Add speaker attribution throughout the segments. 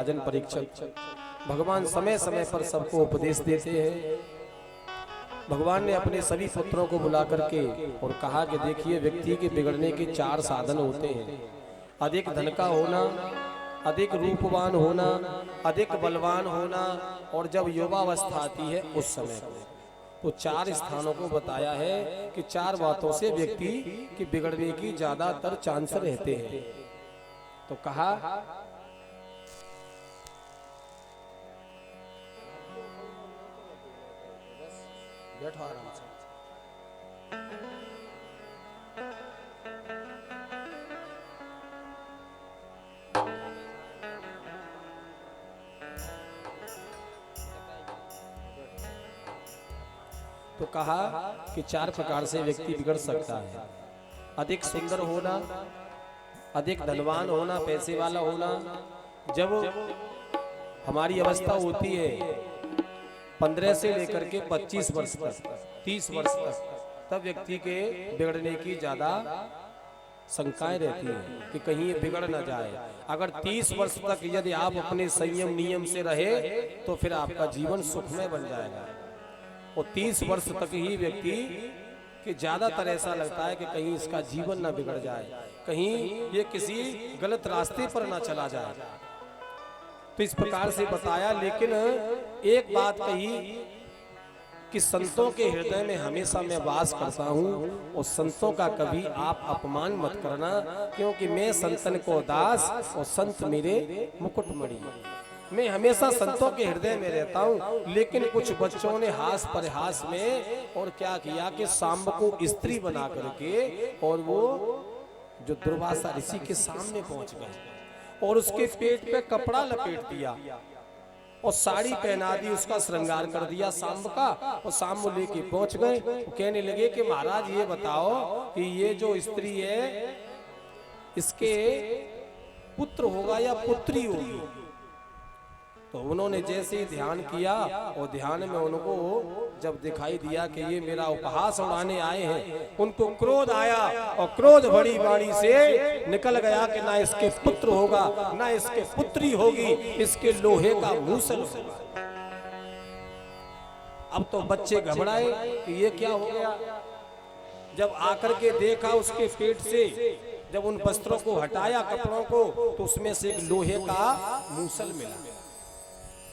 Speaker 1: राजन परीक्षक, भगवान समय समय पर सबको उपदेश देते हैं। भगवान ने अपने सभी पुत्रों को बुला करके और कहा कि देखिए, व्यक्ति के बिगड़ने के 4 साधन होते हैं। अधिक धन का होना, अधिक रूपवान होना, अधिक बलवान होना, और जब युवावस्था आती है उस समय तो 4 स्थानों को बताया है कि 4 बातों से व्यक्ति की बिगड़ने की ज्यादातर चांस रहते हैं। तो कहा बैठो आराम से। तो कहा कि 4 प्रकार से व्यक्ति बिगड़ सकता है। अधिक सुंदर होना, अधिक धनवान होना, पैसे वाला होना। जब हमारी अवस्था होती है 15 से लेकर के 25 वर्ष तक, 30 वर्ष तक, तब व्यक्ति के बिगड़ने की ज्यादा शंकाएं रहती हैं कि कहीं ये बिगड़ ना जाए। अगर 30 वर्ष तक यदि आप अपने संयम नियम से रहे तो फिर आपका जीवन सुखमय बन जाएगा। और 30 वर्ष तक ही व्यक्ति कि ज्यादातर ऐसा लगता है कि कहीं इसका जीवन ना बिगड़ जाए, कहीं ये किसी गलत रास्ते पर ना चला जाए। तो इस प्रकार से बताया। लेकिन एक बात कही कि संतों के हृदय में हमेशा मैं वास करता हूँ, और संतों का कभी आप अपमान मत करना, क्योंकि मैं संतन को दास और संत मेरे मुकुटमणि। मैं हमेशा संतों के हृदय में रहता हूँ। लेकिन कुछ बच्चों ने हास परिहास में और क्या किया कि सांब को स्त्री बना करके और वो जो दुर्वासा ऋषि के सामने पहुंच गए और उसके पेट पे कपड़ा लपेट दिया और साड़ी पहना दी, उसका श्रृंगार कर दिया सांब का। और सांब लेके पहुंच गए। कहने लगे कि महाराज ये बताओ कि ये जो स्त्री है इसके पुत्र होगा या पुत्री होगी? तो उन्होंने जैसे ही ध्यान किया और ध्यान में उनको जब दिखाई दिया कि ये मेरा उपहास उड़ाने आए हैं, उनको क्रोध आया और क्रोध भरी वाणी से निकल गया कि ना इसके पुत्र होगा ना इसके पुत्री होगी, इसके लोहे का मूसल होगा। अब तो बच्चे घबराए कि ये क्या हो गया। जब आकर के देखा उसके पेट से, जब उन वस्त्रों को हटाया कपड़ों को, तो उसमें से एक लोहे का मूसल मिला।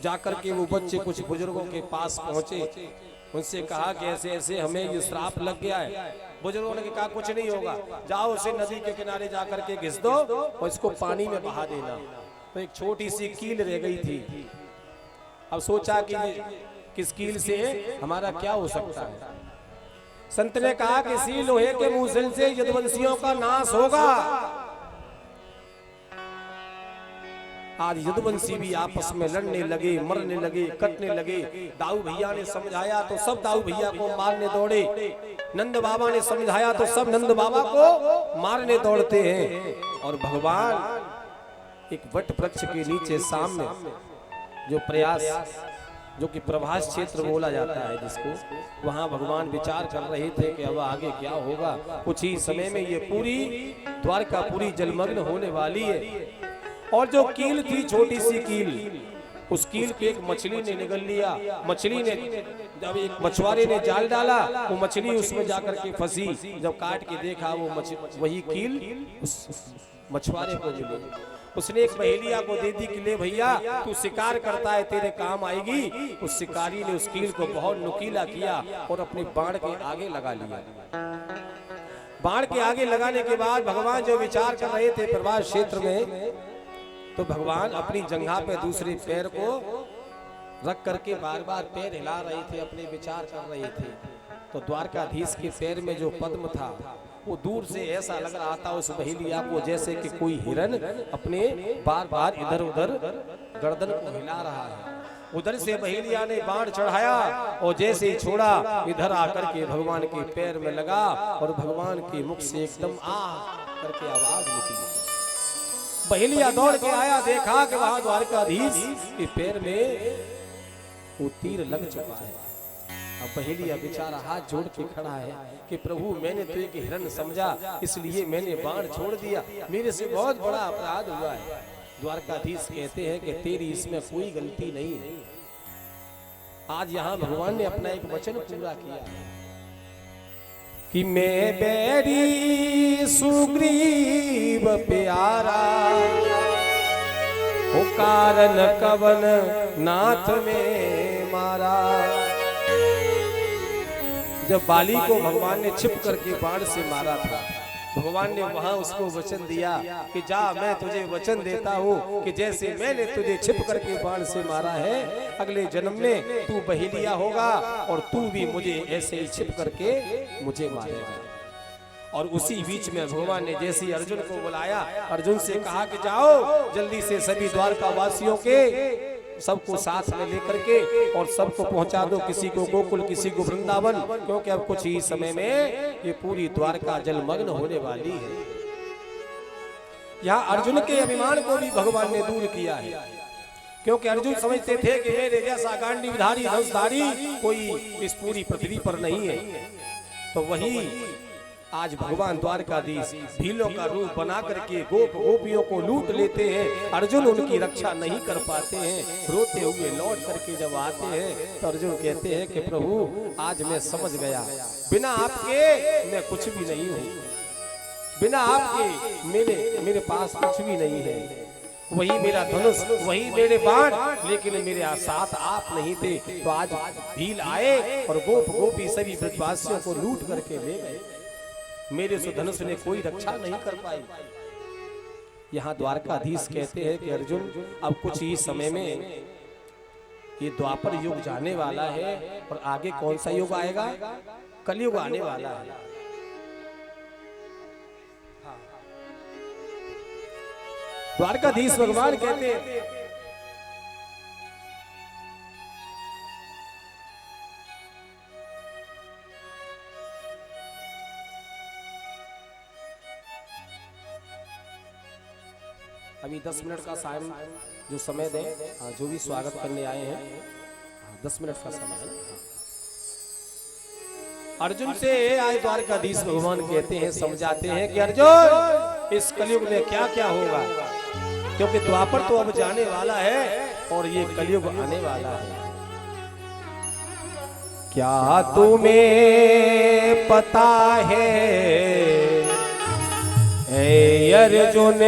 Speaker 1: जाकर के वो बच्चे कुछ बुजुर्गों के पास पहुंचे, उनसे कहा कि ऐसे ऐसे हमें ये श्राप लग गया है। बुजुर्गों ने कहा कुछ नहीं होगा, जाओ उसे नदी के किनारे जाकर के घिस दो और इसको पानी में बहा देना। तो एक छोटी सी कील रह गई थी। अब सोचा कि किस कील से हमारा क्या हो सकता है। संत ने कहा कि इसी लोहे के मूसल से यदुवंशियों का नाश होगा। आज यदुवंशी भी आपस में लड़ने लगे, मरने लगे, कटने लगे। दाऊ भैया ने समझाया तो सब दाऊ भैया को मारने दौड़े। नंद बाबा ने समझाया तो सब नंद बाबा को मारने दौड़ते हैं। और भगवान एक वट वृक्ष के नीचे सामने जो प्रयास, जो कि प्रभास क्षेत्र बोला जाता है जिसको, वहां भगवान विचार कर रहे थे कि अब आगे क्या होगा। कुछ ही समय में ये पूरी द्वारका पूरी जलमग्न होने वाली है। और जो कील थी, छोटी सी कील, उस कील पे एक मछली ने निगल लिया। मछली ने, जब एक मछुआरे ने जाल डाला, वो मछली उसमें जाकर के फंसी। जब काट के देखा वो वही कील उस मछुआरे को मिली। उसने एक पहेलिया को दे दी कि ले भैया, तू शिकार करता है, तेरे काम आएगी। उस शिकारी ने उस कील को बहुत नुकीला किया और अपने बाण के आगे लगा लिया। बाण के आगे लगाने के बाद भगवान जो विचार कर रहे थे प्रभास क्षेत्र में, तो भगवान अपनी जंघा पे दूसरे पैर को रख करके बार बार पैर हिला रहे थे, अपने विचार कर रहे थे। तो द्वारकाधीश के पैर में जो पद्म था वो दूर से ऐसा लग रहा था उस बहेलिया को जैसे कि कोई हिरन अपने बार बार इधर उधर गर्दन को हिला रहा है। उधर से बहेलिया ने बाण चढ़ाया और जैसे ही छोड़ा, इधर आकर के भगवान के पैर में लगा और भगवान के मुख से एकदम आ करके आवाज निकली। बहेलिया दौड़ के आया, देखा कि वहां द्वारकाधीश के पैर में वो तीर लग चुका है। अब बहेलिया बेचारा हाथ जोड़ के खड़ा है कि प्रभु, मैंने तो एक हिरन समझा, इसलिए मैंने बाण छोड़ दिया, मेरे से बहुत बड़ा अपराध हुआ है। द्वारकाधीश कहते हैं कि तेरी इसमें कोई गलती नहीं है। आज यहाँ भगवान ने अपना एक वचन पूरा किया कि मैं बैरी सुग्रीव प्यारा हो कारण कवन नाथ में मारा। जब बाली को भगवान ने छिप करके बाण से मारा था, भगवान ने वहां उसको वचन दिया कि जा, मैं तुझे वचन देता हूँ कि जैसे मैंने तुझे छिप करके बाण से मारा है, अगले जन्म में तू बहेलिया होगा और तू भी मुझे ऐसे ही छिप करके मुझे मारेगा। और उसी बीच में भगवान ने जैसे अर्जुन को बुलाया, अर्जुन से कहा कि जाओ जल्दी से सभी द्वारका वासियों के सबको साथ में लेकर के और सबको पहुंचा दो, किसी को गोकुल, किसी को वृंदावन, क्योंकि अब कुछ ही समय में ये पूरी द्वारका जलमग्न होने वाली है। यहाँ अर्जुन के अभिमान को भी भगवान ने दूर किया है, क्योंकि अर्जुन समझते थे कि मेरे जैसा गांडीवधारी धनुषधारी कोई इस पूरी पृथ्वी पर नहीं है। तो वही आज भगवान द्वारकाधीश भीलों का रूप बना करके गोप गोपियों को लूट लेते हैं। अर्जुन उनकी रक्षा नहीं कर पाते हैं, रोते हुए लौट करके जब आते हैं तो अर्जुन कहते हैं कि प्रभु आज मैं समझ गया, बिना आपके मैं कुछ भी नहीं हूँ, बिना आपके मेरे पास कुछ भी नहीं है। वही मेरा धनुष, वही मेरे बाण, लेकिन मेरे साथ आप नहीं थे। तो आज भील आए और गोप गोपी सभी ब्रजवासियों को लूट करके ले गए, मेरे सुधनुष ने कोई रक्षा नहीं कर पाई। यहाँ द्वारकाधीश कहते हैं कि अर्जुन अब कुछ ही समय में ये द्वापर युग जाने वाला है और आगे कौन सा युग आएगा? कलयुग आने वाला है। द्वारकाधीश भगवान कहते हैं अभी 10 मिनट का टाइम जो समय दें, जो भी स्वागत करने आए हैं 10 मिनट का समय है। अर्जुन से आज द्वारकाधीश भगवान कहते हैं, समझाते हैं कि अर्जुन इस कलयुग में क्या क्या होगा, क्योंकि द्वापर तो अब जाने वाला है और ये कलयुग आने वाला है। क्या तुम्हें पता है ऐ अर्जुन,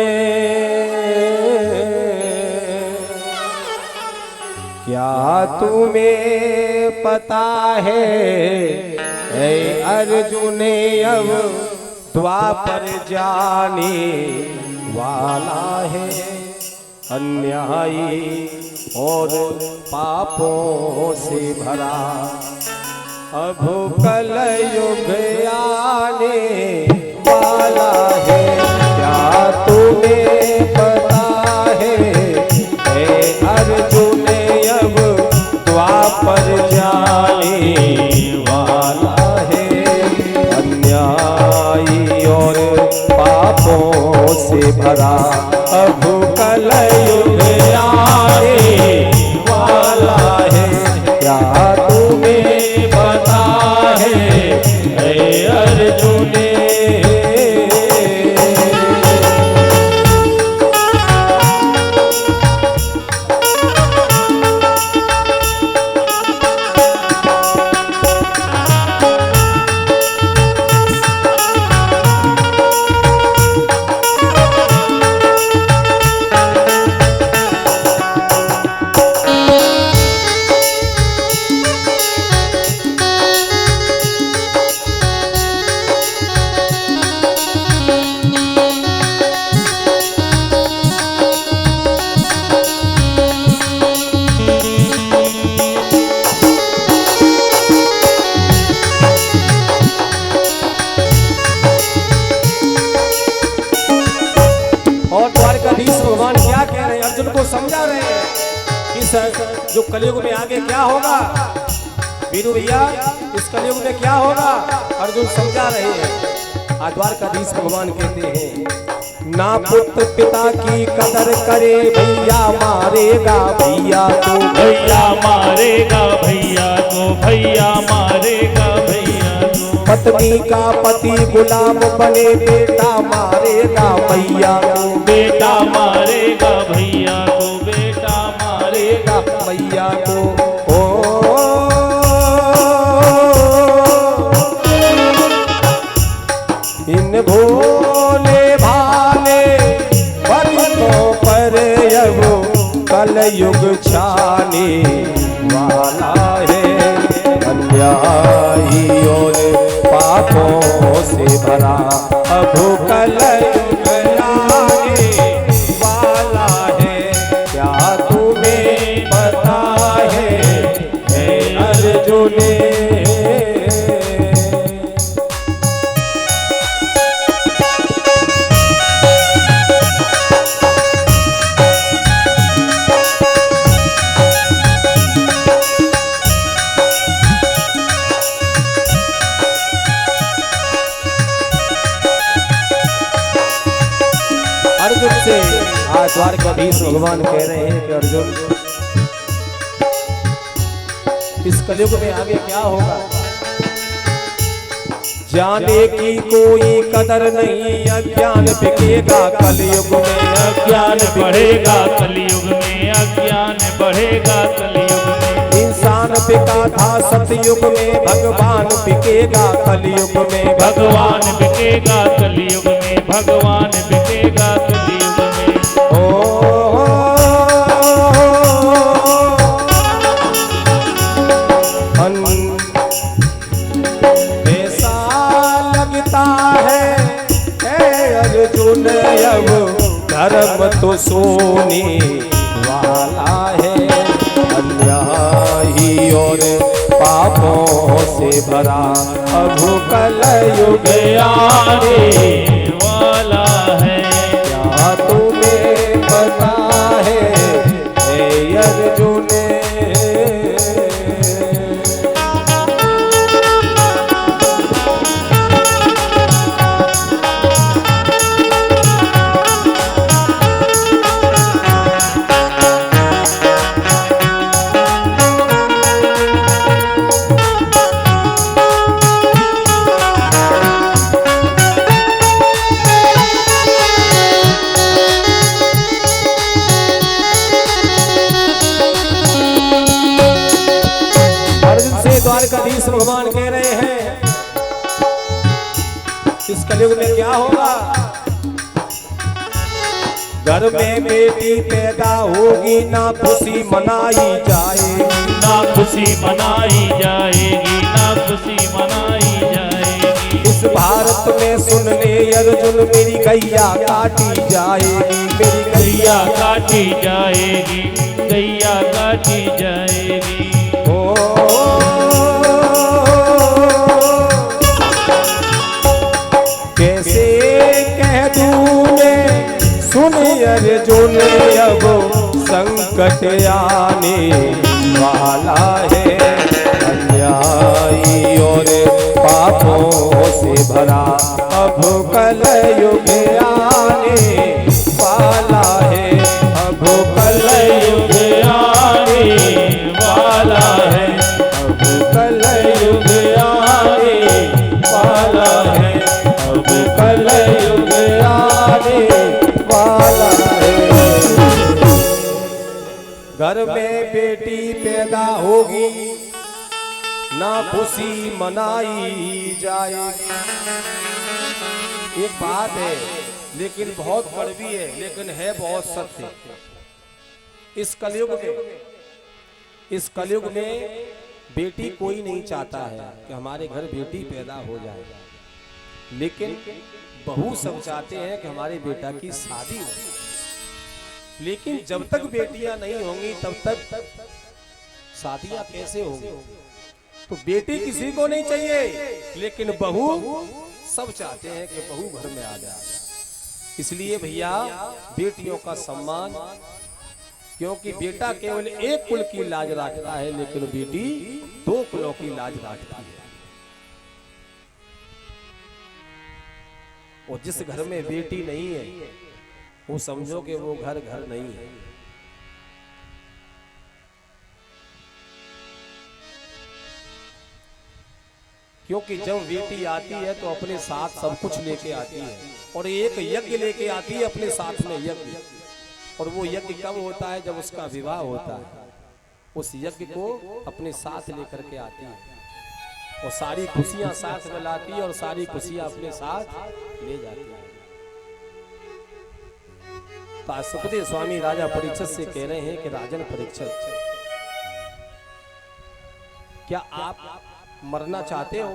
Speaker 1: क्या तुम्हें पता है ऐ अर्जुन, अब द्वापर जाने वाला है, अन्यायी और पापों से भरा अब कलयुग आने वाला है। क्या तुम्हें पता है ऐ अर्जुन, अब द्वापर जाने वाला है, अन्यायी और पापों से भरा अब कलयुग आने वाला है। क्या तुम्हें पता है ऐ अर्जुन, भगवान क्या कह रहे हैं, अर्जुन को समझा रहे हैं कि सर जो कलयुग में आगे क्या होगा, वीरू भैया इस कलयुग में क्या होगा, अर्जुन समझा रहे हैं। आज द्वारकाधीश भगवान कहते हैं, ना पुत्र पिता की कदर करे भैया मारेगा भैया को, भैया मारेगा भैया को, भैया मारेगा भैया को, पत्नी का पति गुलाम बने, बेटा मारेगा भैया को,
Speaker 2: बेटा मारेगा भैया को, बेटा मारेगा
Speaker 1: भैया को। ओ इन भोले भाले भक्तों पर अब कलयुग छाने वाला है। अन्यायी और पापों से भरा अब कलयुग आने वाला है। क्या तुम्हें पता है अर्जुन? अर्जुन से आज द्वारकाधीश भगवान कह रहे हैं कि अर्जुन, इस कलयुग में आगे क्या होगा जाने की कोई कदर नहीं। अज्ञान बिकेगा कलयुग में,
Speaker 2: अज्ञान बढ़ेगा कलयुग में, अज्ञान बढ़ेगा कलयुग में।
Speaker 1: इंसान बिका था सतयुग में, भगवान बिकेगा कलयुग में,
Speaker 2: भगवान बिकेगा कलयुग में, भगवान बिकेगा कलयुग में।
Speaker 1: ओ ऐसा लगता है अर्जुन अब धर्म तो सोने वाला है। अन्यायी और पापों से भरा अब कलयुग आने
Speaker 2: वाला है।
Speaker 1: क्या तुम्हें पता है अर्जुन? द्वारकाधीश भगवान कह रहे हैं इस कलयुग में क्या होगा। घर में बेटी पैदा होगी ना खुशी मनाई जाएगी,
Speaker 2: ना खुशी मनाई जाएगी, ना खुशी मनाई जाएगी।
Speaker 1: इस भारत में सुन ले अर्जुन मेरी गैया काटी जाएगी, मेरी
Speaker 2: गैया काटी जाएगी, गैया काटी जाएगी।
Speaker 1: कैसे कह दूं मैं सुन अर्जुन अब संकट आने वाला है। अन्यायी और पापों से भरा अब कलयुग आने वाला है। अब कलयुग आने वाला है, अब कलयुग आने वाला है, अब कलयुग आने वाला है। घर में बेटी पैदा होगी ना खुशी मनाई जाएगी। एक बात है लेकिन बहुत कड़वी है, लेकिन है बहुत सत्य। इस कलयुग में बेटी कोई नहीं चाहता है कि हमारे घर बेटी पैदा हो जाए, लेकिन बहू सब चाहते हैं कि हमारे बेटा की शादी हो। लेकिन जब तक बेटियां नहीं होंगी तब तक शादियां कैसे होंगी। तो बेटी किसी को नहीं चाहिए, लेकिन बहू सब चाहते हैं कि बहू घर में आ जाए। इसलिए भैया बेटियों का सम्मान, क्योंकि बेटा केवल एक कुल की लाज रखता है, लेकिन बेटी 2 कुलों की लाज रखती है। और जिस घर में बेटी नहीं है वो समझो कि वो घर नहीं है। क्योंकि जब बेटी आती है तो अपने साथ सब कुछ लेके आती है, और एक यज्ञ लेके आती है अपने साथ में यज्ञ। और वो यज्ञ कब होता है? जब उसका विवाह होता है। उस यज्ञ को अपने साथ लेकर के आती है और सारी खुशियां साथ में लाती है और सारी खुशियां अपने साथ ले जाती है। तो सुखदेव स्वामी राजा परीक्षित से कह रहे हैं कि राजन परीक्षित, क्या आप मरना चाहते हो?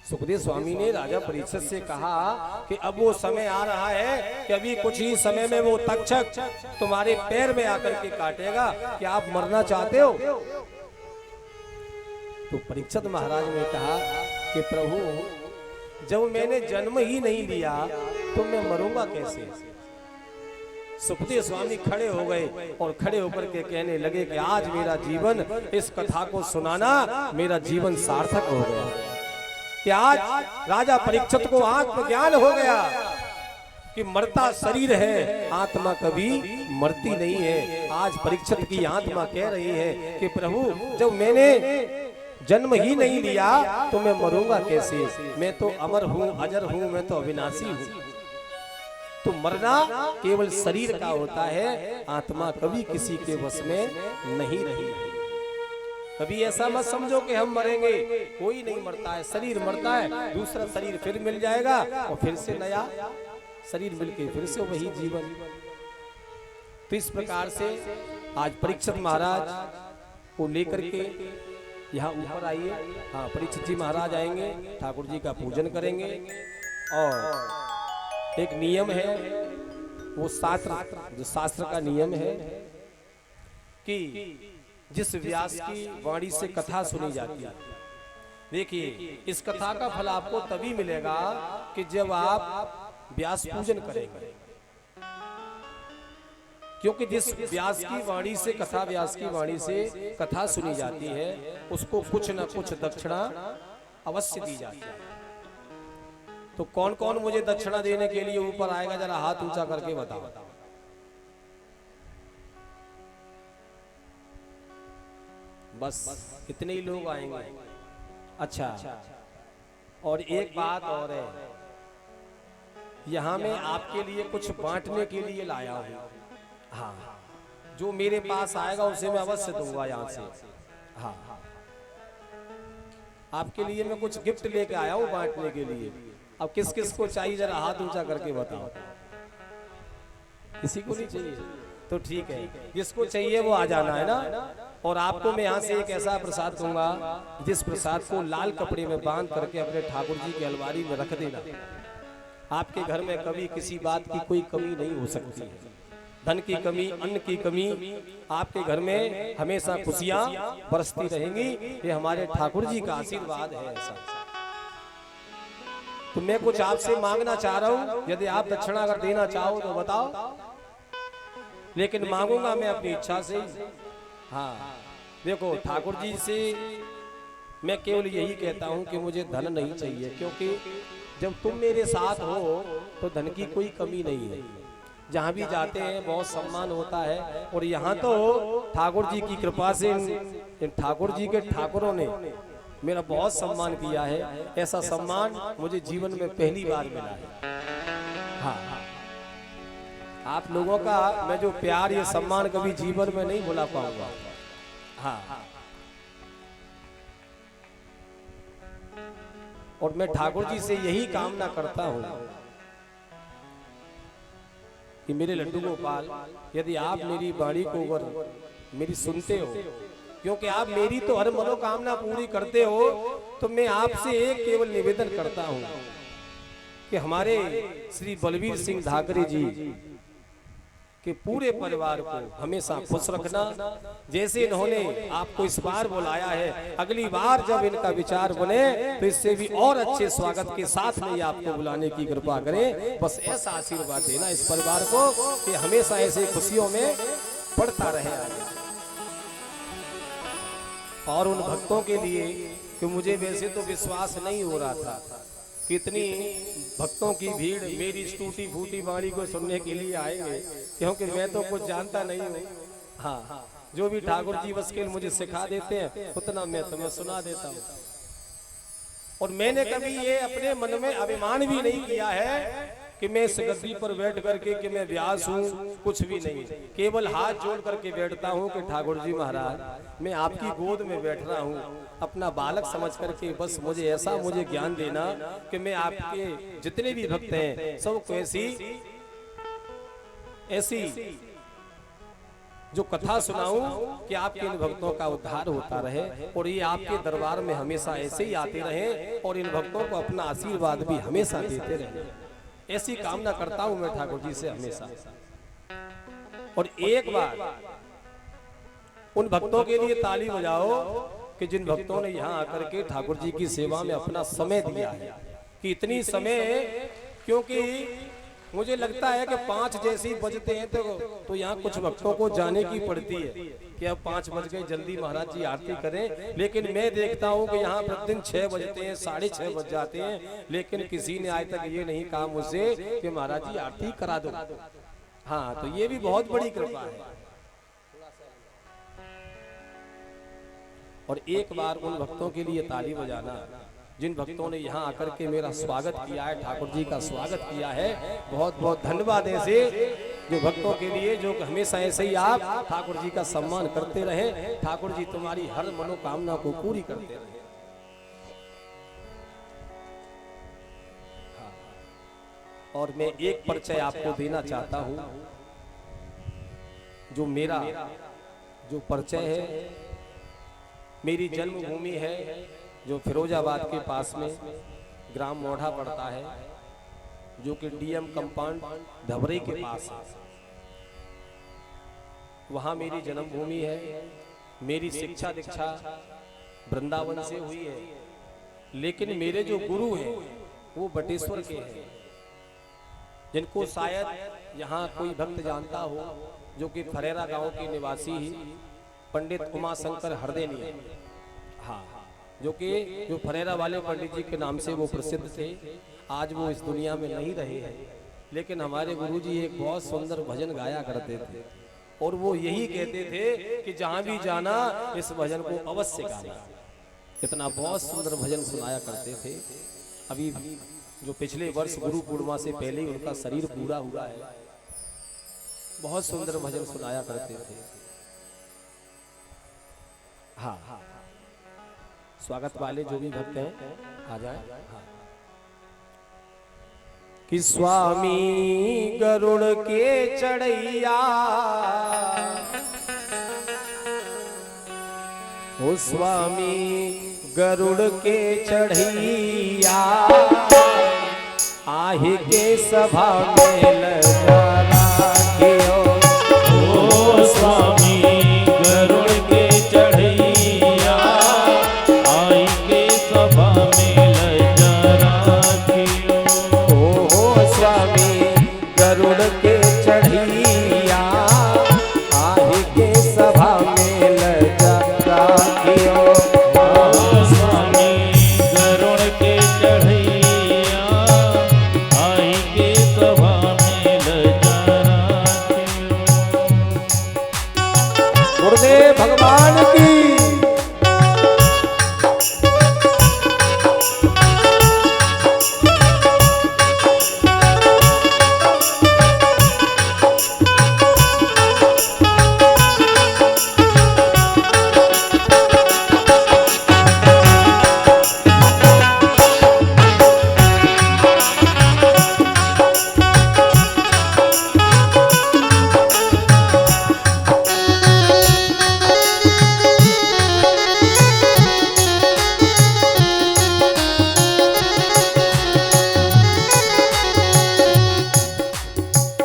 Speaker 1: सुखदेव स्वामी ने राजा परीक्षित से कहा कि अब वो समय आ रहा है कि अभी कुछ ही समय में वो तक्षक तुम्हारे पैर में आकर के काटेगा। क्या आप मरना चाहते हो? तो परीक्षित महाराज ने कहा कि प्रभु, जब मैंने जन्म ही नहीं लिया तो मैं मरूंगा कैसे? सुखदेव स्वामी खड़े हो गए और खड़े होकर के कहने लगे कि आज मेरा जीवन, इस कथा को सुनाना मेरा जीवन सार्थक हो गया कि आज राजा परीक्षित को आत्मज्ञान हो गया कि मरता शरीर है, आत्मा कभी मरती नहीं है। आज परीक्षित की आत्मा कह रही है कि प्रभु, जब मैंने जन्म ही नहीं लिया तो मैं मरूंगा कैसे? मैं तो अमर हूँ, अजर हूँ, मैं तो अविनाशी हूँ। तो मरना केवल शरीर का होता है, आत्मा कभी किसी के वश में नहीं रही। कभी ऐसा मत समझो कि हम मरेंगे, कोई नहीं मरता है। शरीर मरता है, दूसरा शरीर फिर मिल जाएगा और फिर से नया शरीर मिलके फिर से वही जीवन। तो इस प्रकार से आज परीक्षित महाराज को लेकर के यहाँ ऊपर आइए। हाँ, परीक्षित जी महाराज आएंगे, ठाकुर जी का पूजन करेंगे। और एक नियम है, वो शास्त्र, जो शास्त्र का नियम है कि जिस व्यास की वाणी से कथा सुनी जाती है, देखिए इस कथा का फल आपको तभी मिलेगा कि जब आप व्यास पूजन करेंगे। क्योंकि जिस व्यास की वाणी से कथा, व्यास की वाणी से कथा सुनी जाती है, उसको कुछ न कुछ दक्षिणा अवश्य दी जाती है। तो कौन कौन मुझे दक्षिणा देने के लिए ऊपर आएगा? जरा हाथ ऊंचा करके बताओ। बस इतने ही लोग आएंगे। अच्छा, और एक बात और है, यहाँ मैं आपके लिए कुछ बांटने के लिए लाया हूँ। हाँ, जो मेरे पास आएगा उसे मैं अवश्य दूंगा यहाँ से। हाँ, आपके लिए मैं कुछ गिफ्ट लेके आया हूँ बांटने के लिए। अब किस किस को चाहिए? जरा हाथ ऊंचा करके बताओ। किसी को नहीं चाहिए? तो ठीक है, जिसको चाहिए वो आ जाना है ना। और आपको मैं यहाँ से एक ऐसा प्रसाद दूंगा, जिस प्रसाद को लाल कपड़े में बांध करके अपने ठाकुर जी की अलमारी में रख देना। आपके घर में कभी किसी बात की कोई कमी नहीं हो सकती है। धन की कमी, अन्न की कमी, आपके घर में हमेशा खुशियां बरसती रहेंगी। ये हमारे ठाकुर जी का आशीर्वाद है। ऐसा तो मैं कुछ आपसे मांगना चाह रहा हूं, यदि आप दक्षिणा अगर देना चाहो तो बताओ, लेकिन मांगूंगा मैं अपनी इच्छा से। हाँ, देखो ठाकुर जी से मैं केवल यही कहता हूं कि मुझे धन नहीं चाहिए, क्योंकि जब तुम मेरे साथ हो तो धन की कोई कमी नहीं है। जहाँ भी जाते हैं बहुत सम्मान होता है, और यहाँ तो ठाकुर जी की कृपा से ठाकुर जी के ठाकुरों ने मेरा बहुत सम्मान किया है। ऐसा सम्मान मुझे जीवन में पहली बार मिला है। हाँ, आप लोगों का मैं जो प्यार, ये सम्मान कभी जीवन में नहीं भुला पाऊंगा। हाँ, और मैं ठाकुर जी से यही कामना करता हूँ कि मेरे लड्डू गोपाल, यदि आप मेरी वाणी को अगर मेरी सुनते हो, क्योंकि आप मेरी तो हर मनोकामना पूरी करते हो, तो मैं आपसे एक केवल निवेदन करता हूं कि हमारे श्री बलवीर सिंह धाकरे जी के पूरे परिवार को हमेशा खुश रखना। जैसे इन्होंने आपको इस बार बुलाया है, अगली बार जब इनका विचार बने तो इससे भी और अच्छे स्वागत के साथ में आपको बुलाने की कृपा करें। बस ऐसा आशीर्वाद देना इस परिवार को कि हमेशा ऐसे खुशियों में बढ़ता रहे आगे। और उन भक्तों के लिए कि मुझे वैसे तो विश्वास नहीं हो रहा था, कितनी भक्तों की भीड़ मेरी टूटी फूटी वाणी को सुनने के लिए आएंगे, क्योंकि मैं तो कुछ जानता नहीं हूँ। हाँ, जो भी ठाकुर जी वस्किल मुझे सिखा देते हैं उतना मैं तुम्हें सुना देता हूँ। और मैंने कभी ये अपने मन में अभिमान भी नहीं किया है कि मैं इस गद्दी पर बैठ करके कि मैं व्यास हूँ, कुछ भी नहीं। केवल हाथ जोड़ करके बैठता हूँ कि ठाकुर जी महाराज मैं आपकी गोद में बैठ रहा हूँ, अपना बालक समझ करके बस मुझे ऐसा मुझे ज्ञान देना कि मैं आपके जितने भी भक्त हैं सबको ऐसी जो कथा सुनाऊं कि आपके इन भक्तों का उद्धार होता रहे और ये आपके दरबार में हमेशा ऐसे ही आते रहें और इन भक्तों को अपना आशीर्वाद भी हमेशा देते रहें। ऐसी कामना करता हूं मैं ठाकुर जी से हमेशा। और एक बार उन भक्तों के लिए ताली बजाओ कि जिन भक्तों ने यहाँ आकर के ठाकुर जी की सेवा में अपना समय दिया है। कि इतनी समय, क्योंकि मुझे लगता है कि 5 जैसे ही बजते हैं तो यहाँ कुछ भक्तों को जाने की पड़ती है कि अब 5 बज गए, जल्दी महाराज जी आरती करें। लेकिन मैं देखता हूँ कि यहाँ प्रतिदिन 6 बजते हैं, 6:30 बज जाते हैं, लेकिन किसी ने आज तक ये नहीं कहा मुझसे कि महाराज जी आरती करा दो। हाँ, तो ये भी बहुत बड़ी कृपा है। और एक बार उन भक्तों के लिए ताली बजाना जिन भक्तों ने यहाँ आकर के मेरा स्वागत किया है, ठाकुर जी का स्वागत किया है, बहुत बहुत धन्यवाद। ऐसे जो भक्तों के लिए जो हमेशा ऐसे ही आप ठाकुर जी का सम्मान करते रहे, ठाकुर जी तुम्हारी हर मनोकामना को पूरी करते रहे। और मैं एक परिचय आपको देना चाहता हूँ। जो मेरा जो परिचय है, मेरी जन्मभूमि है जो फिरोजाबाद के पास में ग्राम मोढ़ा पड़ता है, जो कि डीएम कंपाउंड धबरे के पास है। वहाँ मेरी जन्मभूमि है। मेरी शिक्षा दीक्षा वृंदावन से हुई है, लेकिन मेरे जो गुरु हैं वो बटेश्वर के हैं, जिनको शायद यहाँ कोई भक्त जानता हो, जो कि फरेरा गांव के निवासी ही पंडित उमाशंकर हरदेनी है। हाँ, जो कि जो फरेरा वाले पंडित जी के नाम से वो प्रसिद्ध थे। आज वो इस दुनिया में नहीं रहे हैं, लेकिन हमारे गुरुजी एक बहुत सुंदर भजन गाया करते थे और वो यही कहते थे कि जहाँ भी जाना इस भजन को अवश्य गाना। इतना बहुत सुंदर भजन सुनाया करते थे। अभी जो पिछले वर्ष गुरु पूर्णिमा से पहले ही उनका शरीर पूरा हुआ है। बहुत सुंदर भजन सुनाया करते थे। हाँ, स्वागत वाले जो भी भक्त हैं आ जाए। हाँ। कि स्वामी गरुड़ के चढ़ैया, ओ स्वामी गरुड़ के चढ़ैया, आहे के सभा में लगा राखियो।
Speaker 2: ओ स्वामी गरुड़ के चढ़ैया, आई के सभा में लजा राखियो।
Speaker 1: ओ स्वामी गरुड़ के चढ़ैया, आहे के सभा में लजा राखियो।
Speaker 2: ओ स्वामी गरुड़ के चढ़ैया, आई के सभा में लजा राखियो।
Speaker 1: गुरुदेव भगवान की।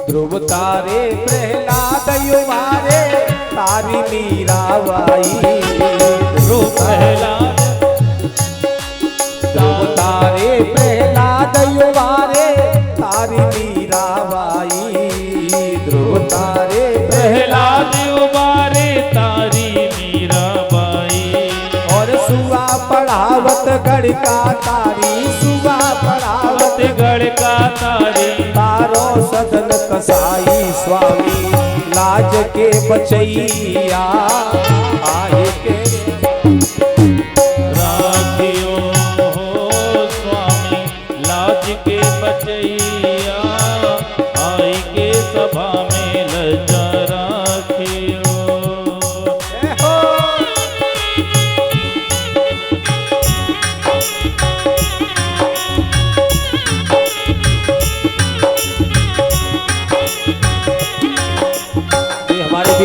Speaker 1: ध्रुव तारे प्रहलाद युवारे, तारी मीराबाई।
Speaker 2: ध्रुव प्रहलाद,
Speaker 1: ध्रुव तारे प्रहलाद युवारे, तारी मीराबाई। ध्रुव तारे
Speaker 2: प्रहलाद उबारे, तारी मीराबाई।
Speaker 1: और सुआ पढ़ावत गढ़ का तारी, सुआ पढ़ावत
Speaker 2: गढ़ का तारी।
Speaker 1: तारो सदन कसाई, स्वामी लाज के बचैया, आहे के
Speaker 2: राखियो।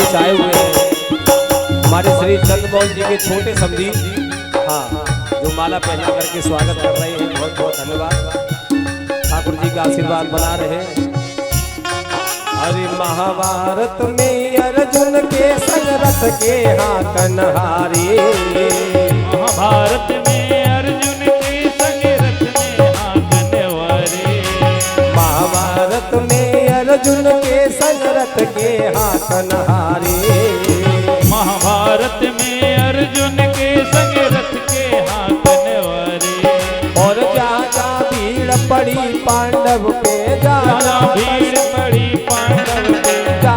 Speaker 1: बीच आए हुए हैं हमारे श्री चंद्रमोहन जी के छोटे समधी, हाँ, जो माला पहना करके स्वागत कर रहे हैं। बहुत बहुत धन्यवाद। ठाकुर जी का आशीर्वाद बना रहे। अरे महाभारत में अर्जुन के संग रथ के हाँ कन्हारी,
Speaker 2: महाभारत में अर्जुन के संग रथ में हाँ कन्हारी,
Speaker 1: महाभारत में अर्जुन के संग रथ के हाँ कन्हारी,
Speaker 2: महाभारत में अर्जुन के संग रथ के हाँ कन्हारी।
Speaker 1: और जा भीड़ पड़ी पांडव पे, जा
Speaker 2: भीड़ पड़ी पांडव पे,
Speaker 1: जा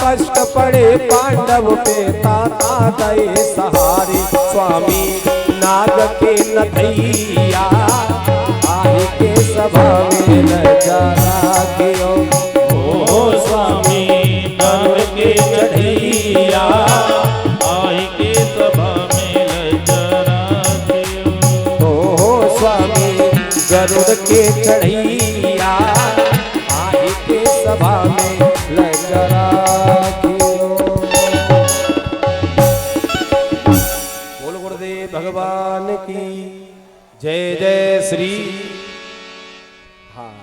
Speaker 1: कष्ट पड़े पांडव पे, ताता गए सहारे। स्वामी नाग के नथैया आए के सभा में नजारा कियो,
Speaker 2: ओ स्वामी नाग के चढ़ैया आए के सभा में नजरा दियो।
Speaker 1: ओ स्वामी गरुड़ के चढ़ैया आए के सभा में नजरा कियो। बोल गुरुदेव भगवान की जय जय श्री। हाँ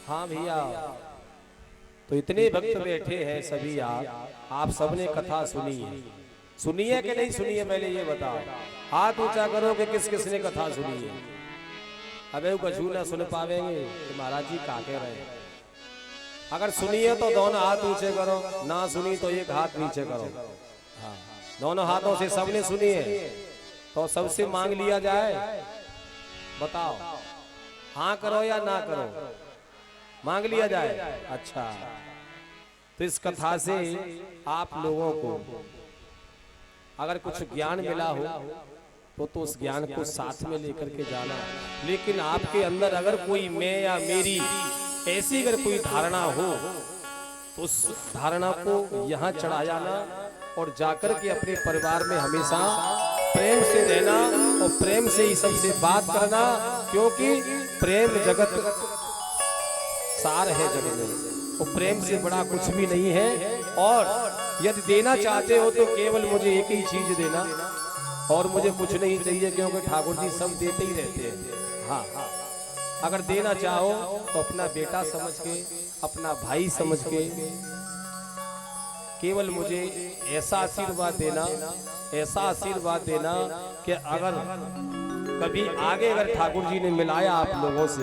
Speaker 1: हाँ भैया, तो इतने भक्त बैठे हैं सभी, आप सबने कथा सुनी है, सुनिए कि नहीं सुनिए? पहले ये बताओ, हाथ ऊंचा करो कि किस किसने कथा सुनी है। अबे कछु ना सुन पावेंगे तो महाराज जी का कह रहे हैं। अगर सुनिए तो दोनों हाथ ऊंचे करो, ना सुनी तो एक हाथ नीचे करो। हाँ, दोनों हाथों से सबने सुनी है तो सबसे मांग लिया जाए। बताओ, हाँ करो या ना करो? मांग लिया जाए। अच्छा, तो इस कथा से आप लोगों को अगर कुछ ज्ञान मिला हो तो उस ज्ञान को साथ में लेकर के जाना। लेकिन आपके अंदर अगर कोई मैं या मेरी ऐसी अगर कोई धारणा हो तो उस धारणा को यहाँ चढ़ा जाना और जाकर के अपने परिवार में हमेशा प्रेम से रहना और प्रेम से ही सबसे बात करना, क्योंकि प्रेम जगत सार है जगत में, और प्रेम से बड़ा कुछ भी नहीं है। और यदि देना चाहते हो तो केवल मुझे एक ही चीज देना और मुझे कुछ नहीं चाहिए, क्योंकि ठाकुर जी सब देते ही रहते हैं। हाँ, अगर देना चाहो तो अपना बेटा समझ के, अपना भाई समझ के, केवल मुझे ऐसा आशीर्वाद देना, ऐसा आशीर्वाद देना कि अगर कभी आगे अगर ठाकुर जी ने मिलाया आप लोगों से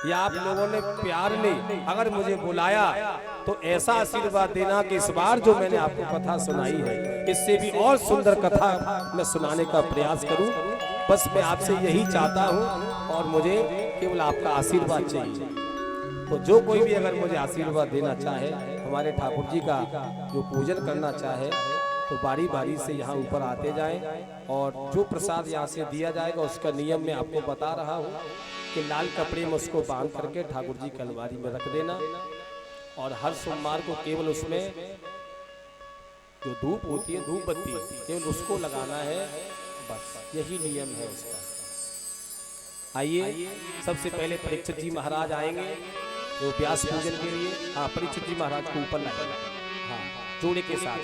Speaker 1: या आप लोगों ने प्यार ने अगर मुझे बुलाया तो ऐसा आशीर्वाद देना कि इस बार जो मैंने आपको कथा सुनाई है इससे भी और सुंदर कथा मैं सुनाने का प्रयास करूं। बस मैं आपसे यही चाहता हूं और मुझे केवल आपका आशीर्वाद चाहिए। तो जो कोई भी अगर मुझे आशीर्वाद देना चाहे, हमारे ठाकुर जी का जो पूजन करना चाहे, तो बारी बारी से यहाँ ऊपर आते जाएं और जो प्रसाद यहाँ से दिया जाएगा उसका नियम मैं आपको बता रहा हूँ कि लाल कपड़े में उसको बांध करके ठाकुर जी की अलमारी में रख देना और हर सोमवार को केवल उसमें जो धूप होती है, धूप बत्ती, केवल उसको लगाना है। बस यही नियम है उसका। आइए, सबसे पहले परीक्षित जी महाराज आएंगे जो व्यास पूजन के लिए। हाँ, परीक्षित जी महाराज को ऊपर लाएंगे, हाँ, जोड़े के साथ।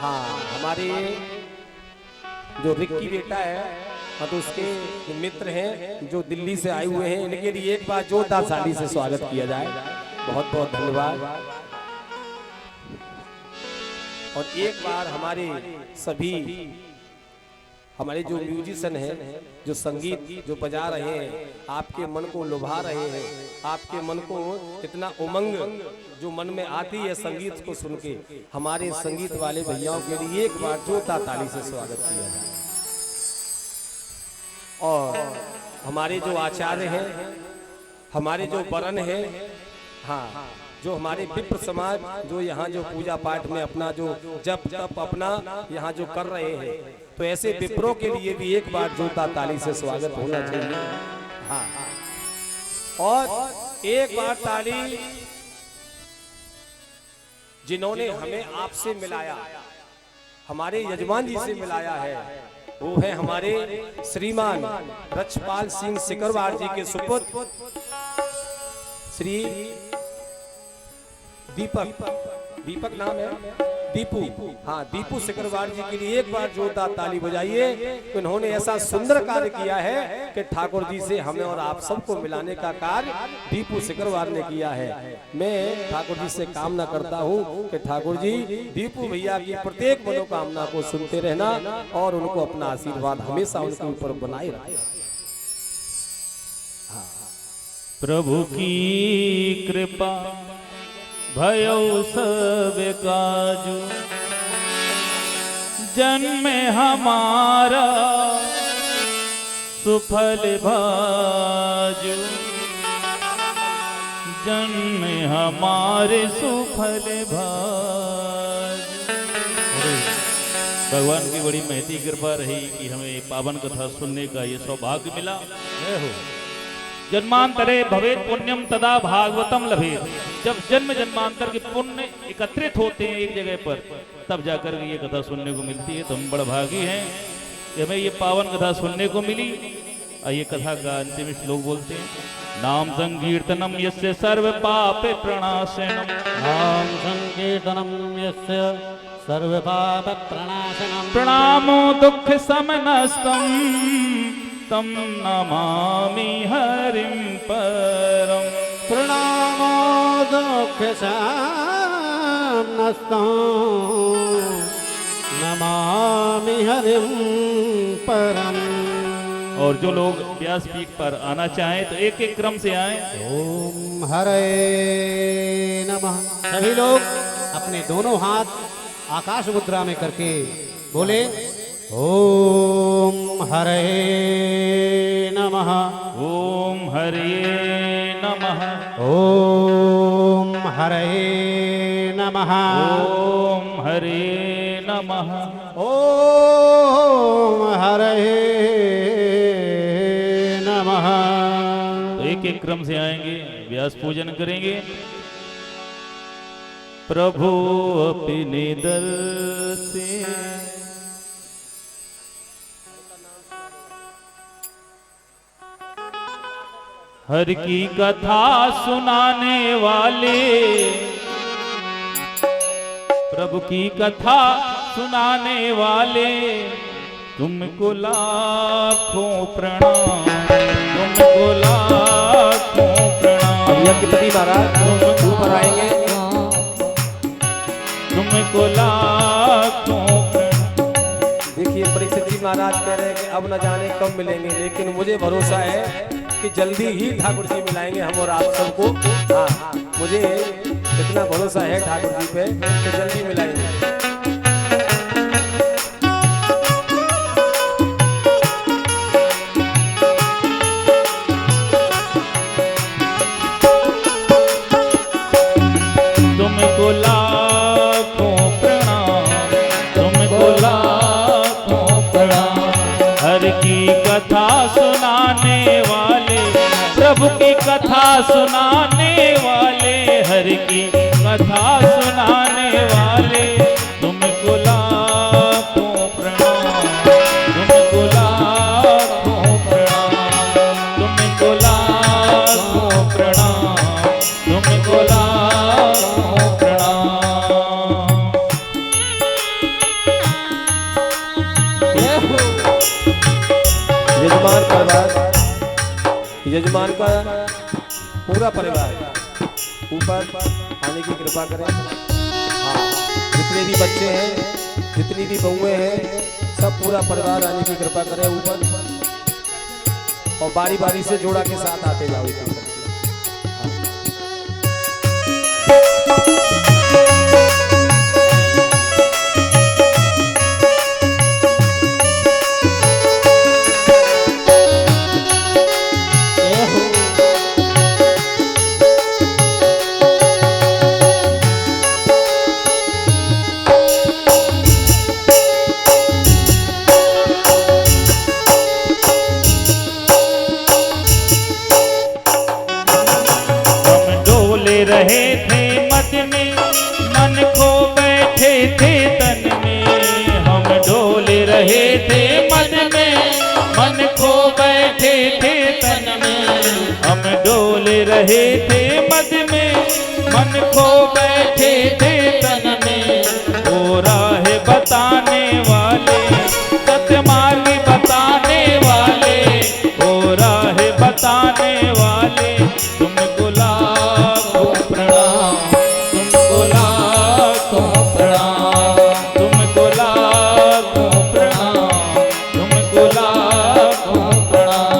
Speaker 1: हाँ, हमारे जो रिक्की बेटा है और तो उसके जो मित्र हैं जो दिल्ली से आए हुए हैं, इनके लिए एक बार जोरदार ताली से स्वागत किया जाए। बहुत बहुत धन्यवाद। और एक बार हमारे सभी हमारे जो म्यूजिशियन हैं, जो संगीत जो बजा रहे हैं, आपके मन को लुभा रहे हैं, आपके मन को इतना उमंग जो मन में आती है संगीत को सुन के, हमारे संगीत वाले भैयाओं के लिए एक बार जोरदार ताली से स्वागत किया जाए। और हमारे जो आचार्य हैं, हमारे जो वरण हैं, हाँ, जो हमारे विप्र समाज जो यहाँ जो पूजा पाठ में अपना जो जप तप अपना यहाँ जो कर रहे हैं, तो ऐसे विप्रों के लिए भी एक बार जोरदार ताली से स्वागत होना चाहिए। हाँ, और एक बार ताली जिन्होंने हमें आपसे मिलाया, हमारे यजमान जी से मिलाया है, वो है हमारे श्रीमान रक्षपाल सिंह सिकरवार जी के सुपुत्र श्री दीपक नाम है दीपू। हाँ, दीपू सिकरवार जी के लिए एक बार जोरदार ताली बजाइए। उन्होंने ऐसा सुंदर कार्य किया है कि ठाकुर जी से हमें और आप सबको मिलाने का कार्य दीपू सिकरवार ने किया है। मैं ठाकुर जी से कामना करता हूँ कि ठाकुर जी दीपू भैया की प्रत्येक मनोकामना को सुनते रहना और उनको अपना आशीर्वाद हमेशा उनके ऊपर बनाए रखें।
Speaker 2: प्रभु की कृपा भयो सब काजू, जन्म हमारा सुफल भाजू, जन्म हमारे सुफल भाजू। भगवान की बड़ी महती कृपा रही कि हमें पावन कथा सुनने का ये सौभाग्य मिला। जन्मांतरे भवेत पुण्यम तदा भागवतम लभेत। जब जन्म जन्मांतर के पुण्य एकत्रित होते हैं एक जगह पर, तब जाकर ये कथा सुनने को मिलती है। तो हम बड़ा भागी हैं कि हमें ये पावन कथा सुनने को मिली। और ये कथा का अंतिम श्लोक बोलते हैं, नाम संकीर्तनम यस्य सर्व पाप प्रणाशनम,
Speaker 3: नाम संकीर्तनम यस्य सर्व पाप प्रणाशनम,
Speaker 2: प्रणामो दुख समनस्तम तम नमामि हरिं परम,
Speaker 3: प्रणामो दुख समनस्तम नमामि हरिं परम।
Speaker 2: और जो लोग व्यासपीठ पर आना चाहें तो एक एक क्रम से आएं।
Speaker 3: ओम हरे नमः। सभी लोग अपने दोनों हाथ आकाश मुद्रा में करके बोले ओम हरे नमः,
Speaker 2: ओम हरे नमः,
Speaker 3: ओम हरे नमः,
Speaker 2: ओम हरे नमः,
Speaker 3: ओम हरे नमः।
Speaker 2: तो एक एक क्रम से आएंगे, व्यास पूजन करेंगे। प्रभु अपने दर से हर की कथा सुनाने वाले, प्रभु की कथा सुनाने वाले, तुमको लाखों प्रणाम, तुमको लाखों प्रणाम।
Speaker 1: यज्ञपति महाराज ऊपर आएंगे।
Speaker 2: तुमको लाखों प्रणाम।
Speaker 1: देखिए परीक्षित जी महाराज कह रहे हैं कि अब न जाने कब मिलेंगे, लेकिन मुझे भरोसा है कि जल्दी ही ठाकुर जी मिलाएंगे हम और आप सबको। हाँ, मुझे इतना भरोसा है ठाकुर जी पे कि जल्दी मिलाएंगे।
Speaker 2: तुमको लाखों प्रणाम, तुमको लाखों प्रणाम। हर की कथा सुनाने वाले, प्रभु की कथा सुनाने वाले, हर की कथा सुनाने वाले, तुमको लाखों प्रणाम, तुमको लाखों प्रणाम, तुमको लाखों प्रणाम, तुमको लाखों प्रणाम।
Speaker 1: यजमान परिवार, यजमान का पूरा परिवार ऊपर आने की कृपा करें। हाँ, जितने भी बच्चे हैं, जितनी भी बहुएं हैं, सब पूरा परिवार आने की कृपा करें ऊपर। और बारी बारी से जोड़ा के साथ आते जाओ ऊपर।
Speaker 2: रहे थे मद में, मन खो बैठे थे तन में, हम डोल रहे थे मद बैठे थे तन में, हम डोल रहे थे मद में, मन खो बैठे थे तन में। वो राह बताने वाले, सत्य मार्ग बताने वाले, वो राह बताने वाले, तुमको लाखों प्रणाम, तुमको लाखों प्रणाम, तुमको लाखों प्रणाम, तुमको लाखों प्रणाम।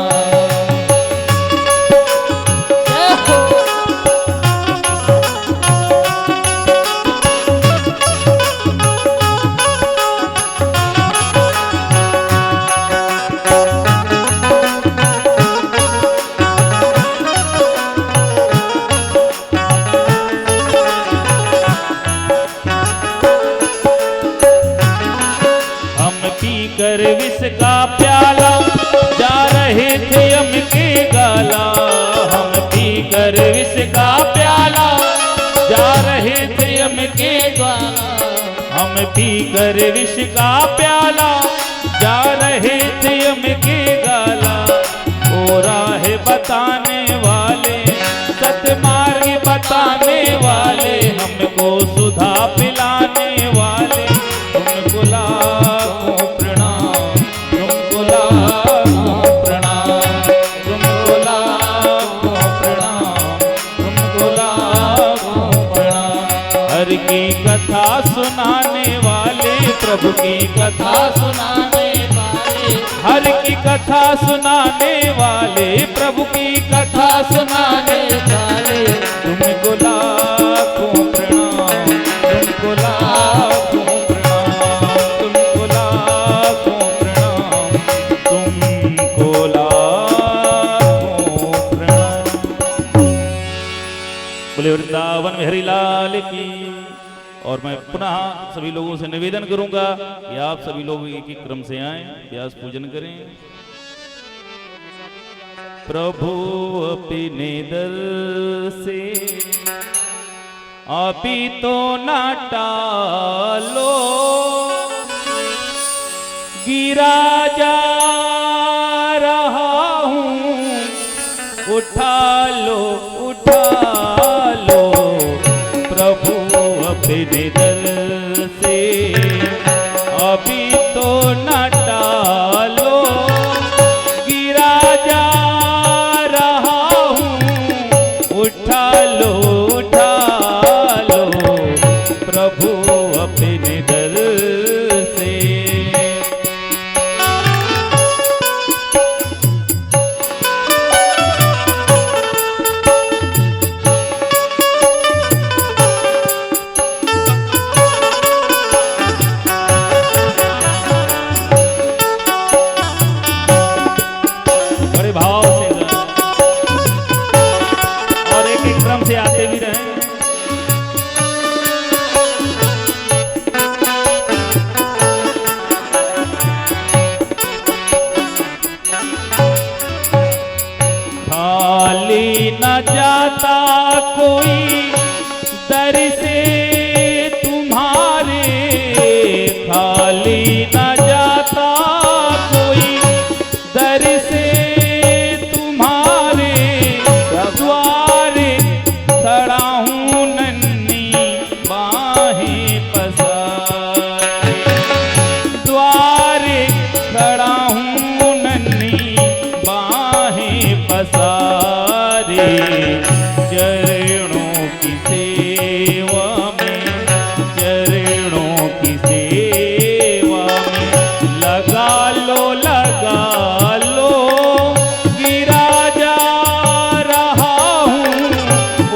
Speaker 2: कर विष का प्याला जा रहे थे हम के गाला, हम पी कर विष का प्याला जा रहे थे हम के गाला, हम पी कर विष का प्याला जा रहे थे हम के गाला। ओ राह बताने वाले, सतमार्ग बताने वाले, हमको सुधा पिलाने वाले, तुमको लाखों प्रणाम, तुमको लाखों प्रणाम, तुमको लाखों प्रणाम, तुमको लाखों प्रणाम। हर की कथा सुनाने वाले, प्रभु की कथा सुनाने वाले, हर की कथा सुनाने वाले, प्रभु की कथा सुनाने वाले, तुमको लाखों प्रणाम, तुमको लाखों प्रणाम, तुमको लाखों प्रणाम, तुमको लाखों प्रणाम। बोले वृंदावन में हरिलाल की। और मैं पुनः सभी लोगों से निवेदन करूंगा कि आप सभी लोग एक एक क्रम से आएं, व्यास पूजन करें। प्रभु अपने दर से आप ही तो ना टालो, गिरा जा रहा हूं, उठा लो उठा लो। प्रभु अपने दर से अभी तो न टालो, गिरा जा रहा हूँ, उठा लो उठा लो। प्रभु अपने दर से से आते भी रहे। खाली न जाता कोई दर से तुम्हारे, खाली न जाता कोई दर से तुम्हारे। द्वारे खड़ा हूँ नन्ही बाहें पसारे, द्वारे खड़ा हूँ नन्ही बाहें पसारे। चरणों की सेवा में, चरणों की सेवा में लगा लो लगा लो। गिरा जा रहा हूँ,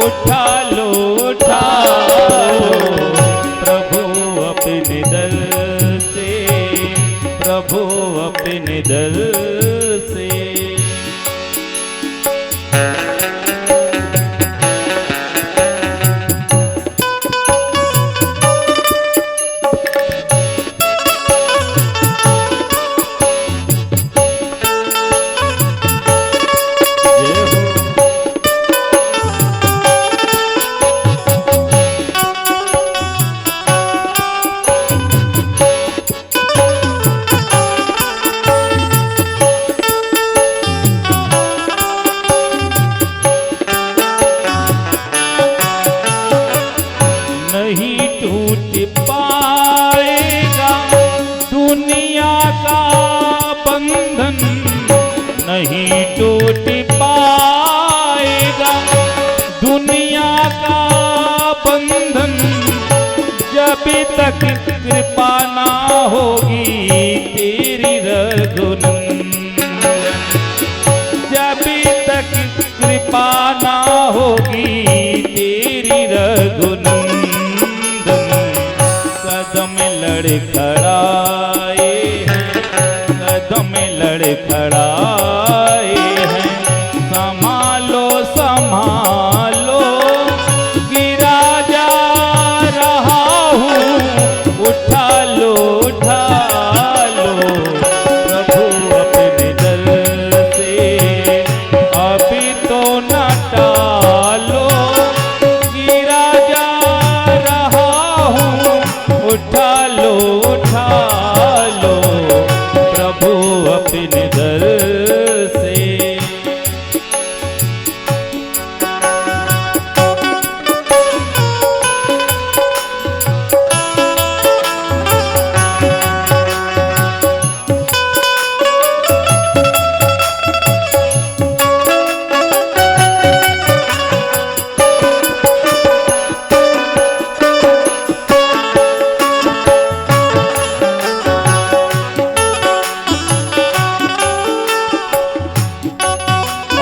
Speaker 2: उठा लो उठा लो। प्रभु अपने दर से, प्रभु अपने दर से। दुनिया का बंधन जब तक कृपा ना होगी तेरी रघुनंदन, जब तक कृपा ना होगी तेरी रघुनंदन, कदम लड़खड़ाए हैं, कदम लड़खड़ाए हैं, संभालो संभालो गिरा जा रहा हूँ, उठा लो प्रभु अपने दर से, अभी तो न टालो, गिरा जा रहा हूँ, उठा लो प्रभु अपने दर से।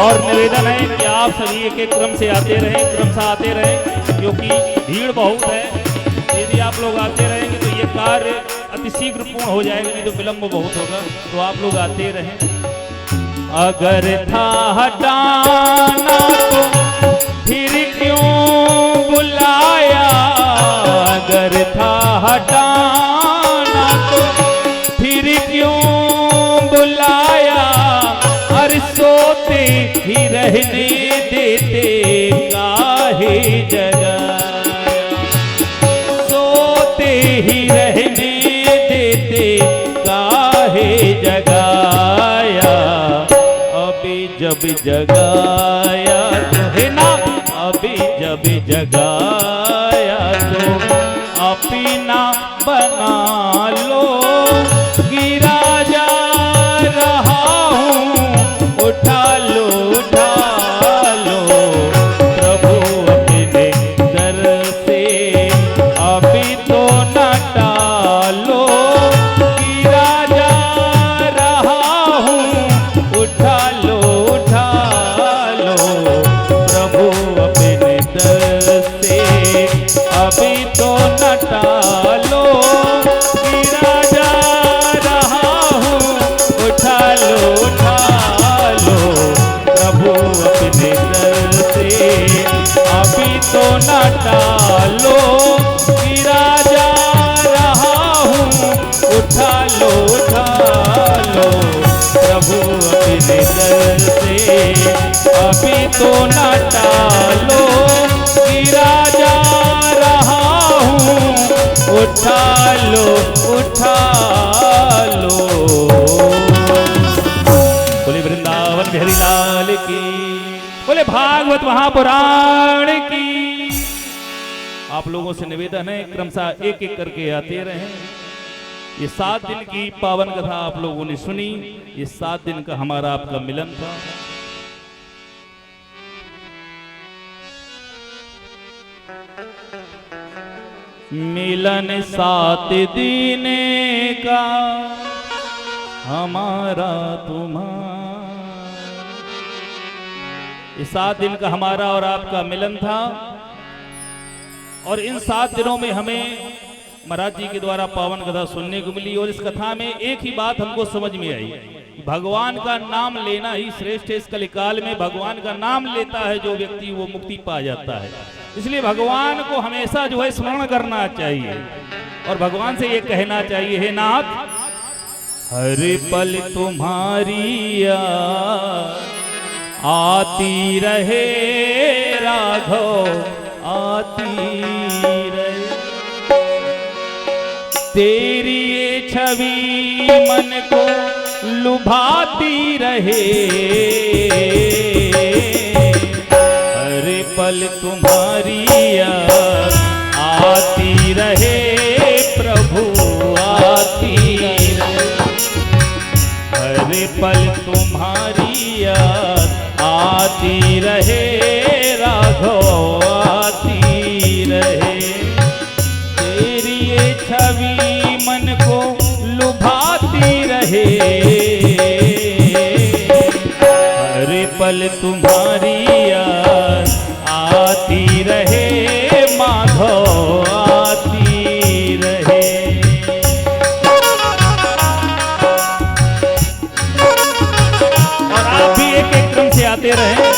Speaker 2: और निवेदन है कि आप सभी एक एक क्रम से आते रहें, क्रमशः आते रहें, क्योंकि भीड़ बहुत है। यदि आप लोग आते रहेंगे तो ये कार्य अति शीघ्र पूर्ण हो जाएगा, नहीं तो विलम्ब बहुत होगा। तो आप लोग आते रहें। अगर था हटाना तो फिर क्यों बुलाया, अगर था हटाना तो फिर क्यों बुलाया, हर सोते ही रहने देते काहे जगाया, सोते ही रहने देते काहे जगाया, अभी जब जगाया तो है ना, अभी जब जगाया तो अपना बना लो, गिरा जा रहा हूँ, उठा लो प्रभु अपने दर से, अभी तो न टालो, गिरा जा रहा हूँ, उठा लो प्रभु अपने दर से, अभी तो न टालो, गिरा जा रहा हूँ, उठा लो प्रभु अपने दर से, अभी तो न टालो, गिरा जा रहा हूँ, उठा लो प्रभु अपने दर से, अभी तो न टालो, गिरा जा रहा हूँ, उठा लो बोले वृंदावन बिहारी लाल की, बोले भागवत महापुराण की। आप लोगों से निवेदन है क्रमशः एक एक करके आते रहें। ये 7 दिन की पावन कथा आप लोगों ने सुनी। ये 7 दिन का हमारा आपका मिलन था। मिलन 7 दिन का हमारा तुम्हारा, ये 7 दिन का हमारा और आपका मिलन था। और इन 7 दिनों में हमें महाराज जी के द्वारा पावन कथा सुनने को मिली। और इस कथा में एक ही बात हमको समझ में आई, भगवान का नाम लेना ही श्रेष्ठ है। इस कलिकाल में भगवान का नाम लेता है जो व्यक्ति, वो मुक्ति पा जाता है। इसलिए भगवान को हमेशा जो है स्मरण करना चाहिए और भगवान से ये कहना चाहिए, हे नाथ, हर पल तुम्हारी याद आती रहे राघव, आती रहे। तेरी ये छवि मन को लुभाती रहे, हर पल तुम्हारी याद आती रहे प्रभु, आती रहे। हर पल तुम्हारी याद आती रहे राघव, पल तुम्हारी याद आती रहे माधव आती रहे। और आप भी एक एक क्रम से आते रहे।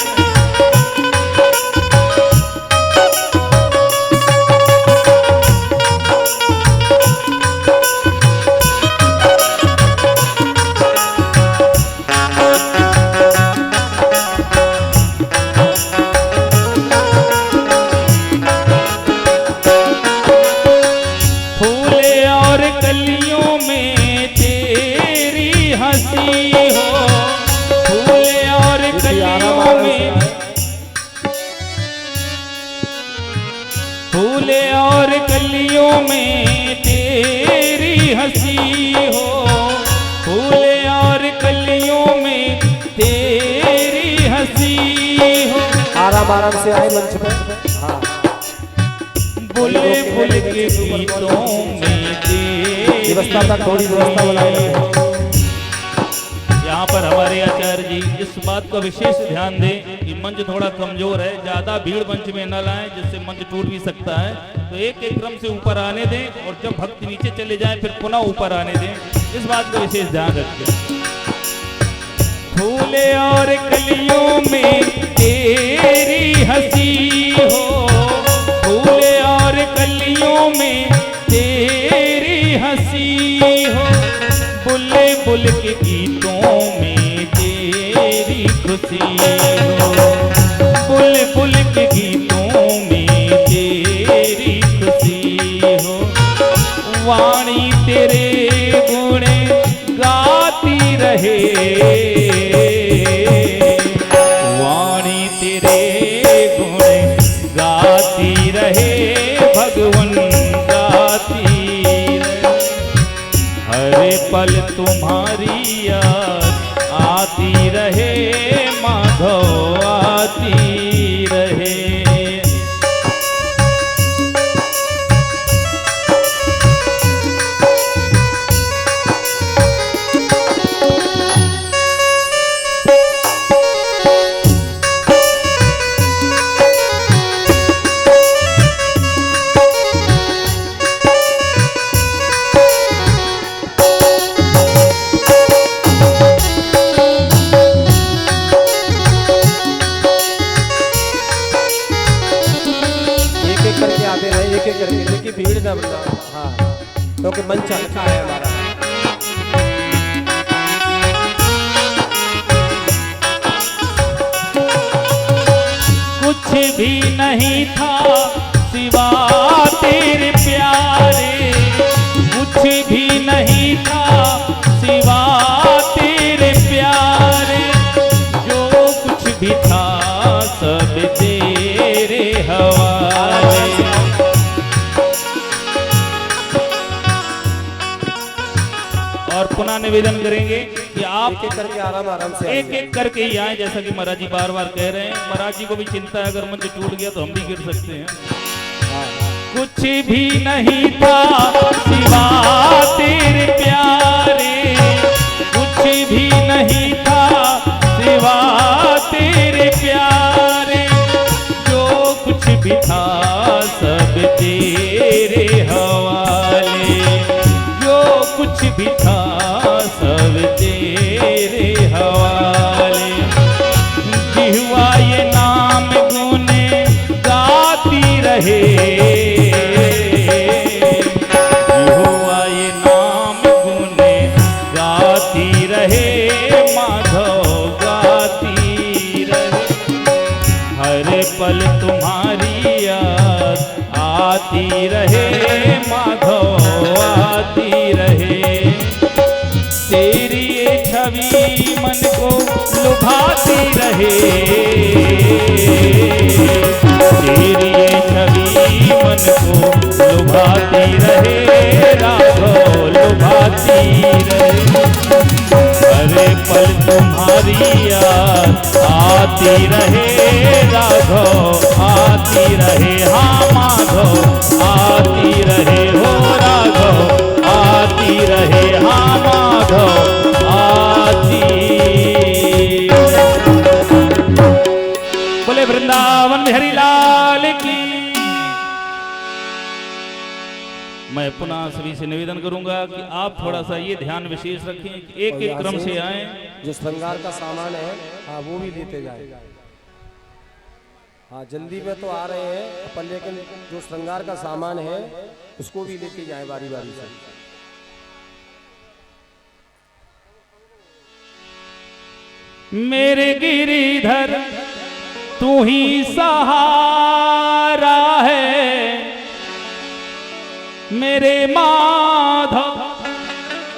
Speaker 2: फूले और कलियों में तेरी हंसी हो, फूले और कलियों में तेरी हंसी हो।
Speaker 1: आराम आराम से आए मंच पे। हाँ,
Speaker 2: बुले बुल के गीतों में तेरी
Speaker 1: व्यवस्था तक थोड़ी व्यवस्था बनाई।
Speaker 2: यहाँ पर हमारे आचार्य जी इस बात का विशेष ध्यान दें कि मंच थोड़ा कमजोर है, ज्यादा भीड़ मंच में न लाएं जिससे मंच टूट भी सकता है। तो एक एक क्रम से ऊपर आने दें और जब भक्त नीचे चले जाएं फिर पुनः ऊपर आने दें, इस बात का विशेष ध्यान रखें। फूले और कलियों में तेरी हंसी हो, फूले और कलियों में तेरी हंसी हो। बुले बुल के गीतों में तेरी खुशी हो, बुल बुल के गीतों में तेरी खुशी हो। वाणी तेरे गुण गाती रहे, वाणी तेरे गुण गाती रहे, भगवन गाती रहे। हर पल तुम्हारी याद आती रहे माधव आती रहे।
Speaker 1: एक एक करके देखिए भीड़ ना बढ़ाओ। हाँ, क्योंकि मंच हल्का है हमारा।
Speaker 2: कुछ भी नहीं था सिवा तेरे प्यारे, कुछ भी नहीं था सिवा तेरे प्यारे। जो कुछ भी था सब तेरे हवाले। और पुनः निवेदन करेंगे कि आप
Speaker 1: एक एक करके आराम से
Speaker 2: एक एक करके ही आए, जैसा कि महाराज जी बार बार कह रहे हैं। महाराज जी को भी चिंता है, अगर मंच टूट गया तो हम भी गिर सकते हैं। कुछ भी नहीं था सिवा तेरे प्यारे, कुछ भी नहीं था सिवा तेरे प्यारे। जो कुछ भी था सब तेरे हवाले, जो कुछ भी था सब तेरे हवाले। जिह्वा ये नाम गुण गाती रहे, जिह्वा ये नाम गुण गाती रहे, माधव गाती रहे। हर पल तुम्हारी याद आती रहे, माधव आती रहे। तेरी ये छवि मन को लुभाती रहे, तेरी ये छवि मन को लुभाती रहे, राघव लुभाती रहे। हर पल तुम्हारी याद आती रहे, राघव आती रहे। हाँ माधव आती रहे, हो राघव आती रहे। हाँ माधव आती रहे। वृंदावन बिहारी लाल की। मैं पुनः सभी से निवेदन करूंगा कि आप थोड़ा सा ये ध्यान विशेष रखें कि एक एक क्रम से आए।
Speaker 1: जो श्रृंगार का सामान है हाँ वो भी लेते जाए। हाँ जल्दी में तो आ रहे हैं अपन, लेकिन जो श्रृंगार का सामान है उसको भी लेते जाए बारी बारी से।
Speaker 2: मेरे गिरिधर तू ही सहारा है, मेरे माधव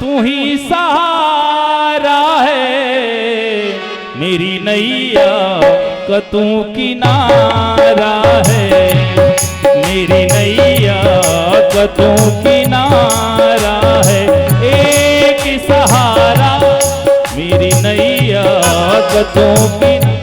Speaker 2: तू ही सहारा है, मेरी नैया का तू किनारा है, मेरी नैया का तू किनारा है, एक सहारा मेरी नैया का तू किनारा।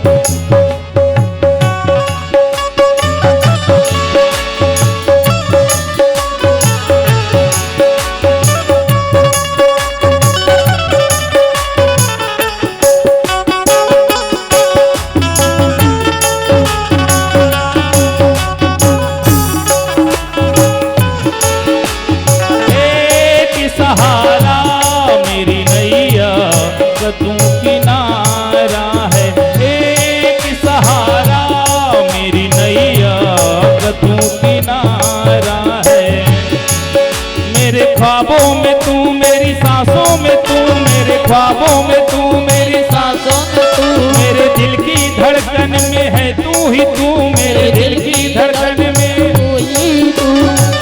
Speaker 2: ख्वाबों में तू मेरी सांसों में तू, मेरे ख्वाबों में तू मेरी सांसों में तू, मेरे दिल की धड़कन में है तू ही तू, मेरे दिल की धड़कन में तू ही तू।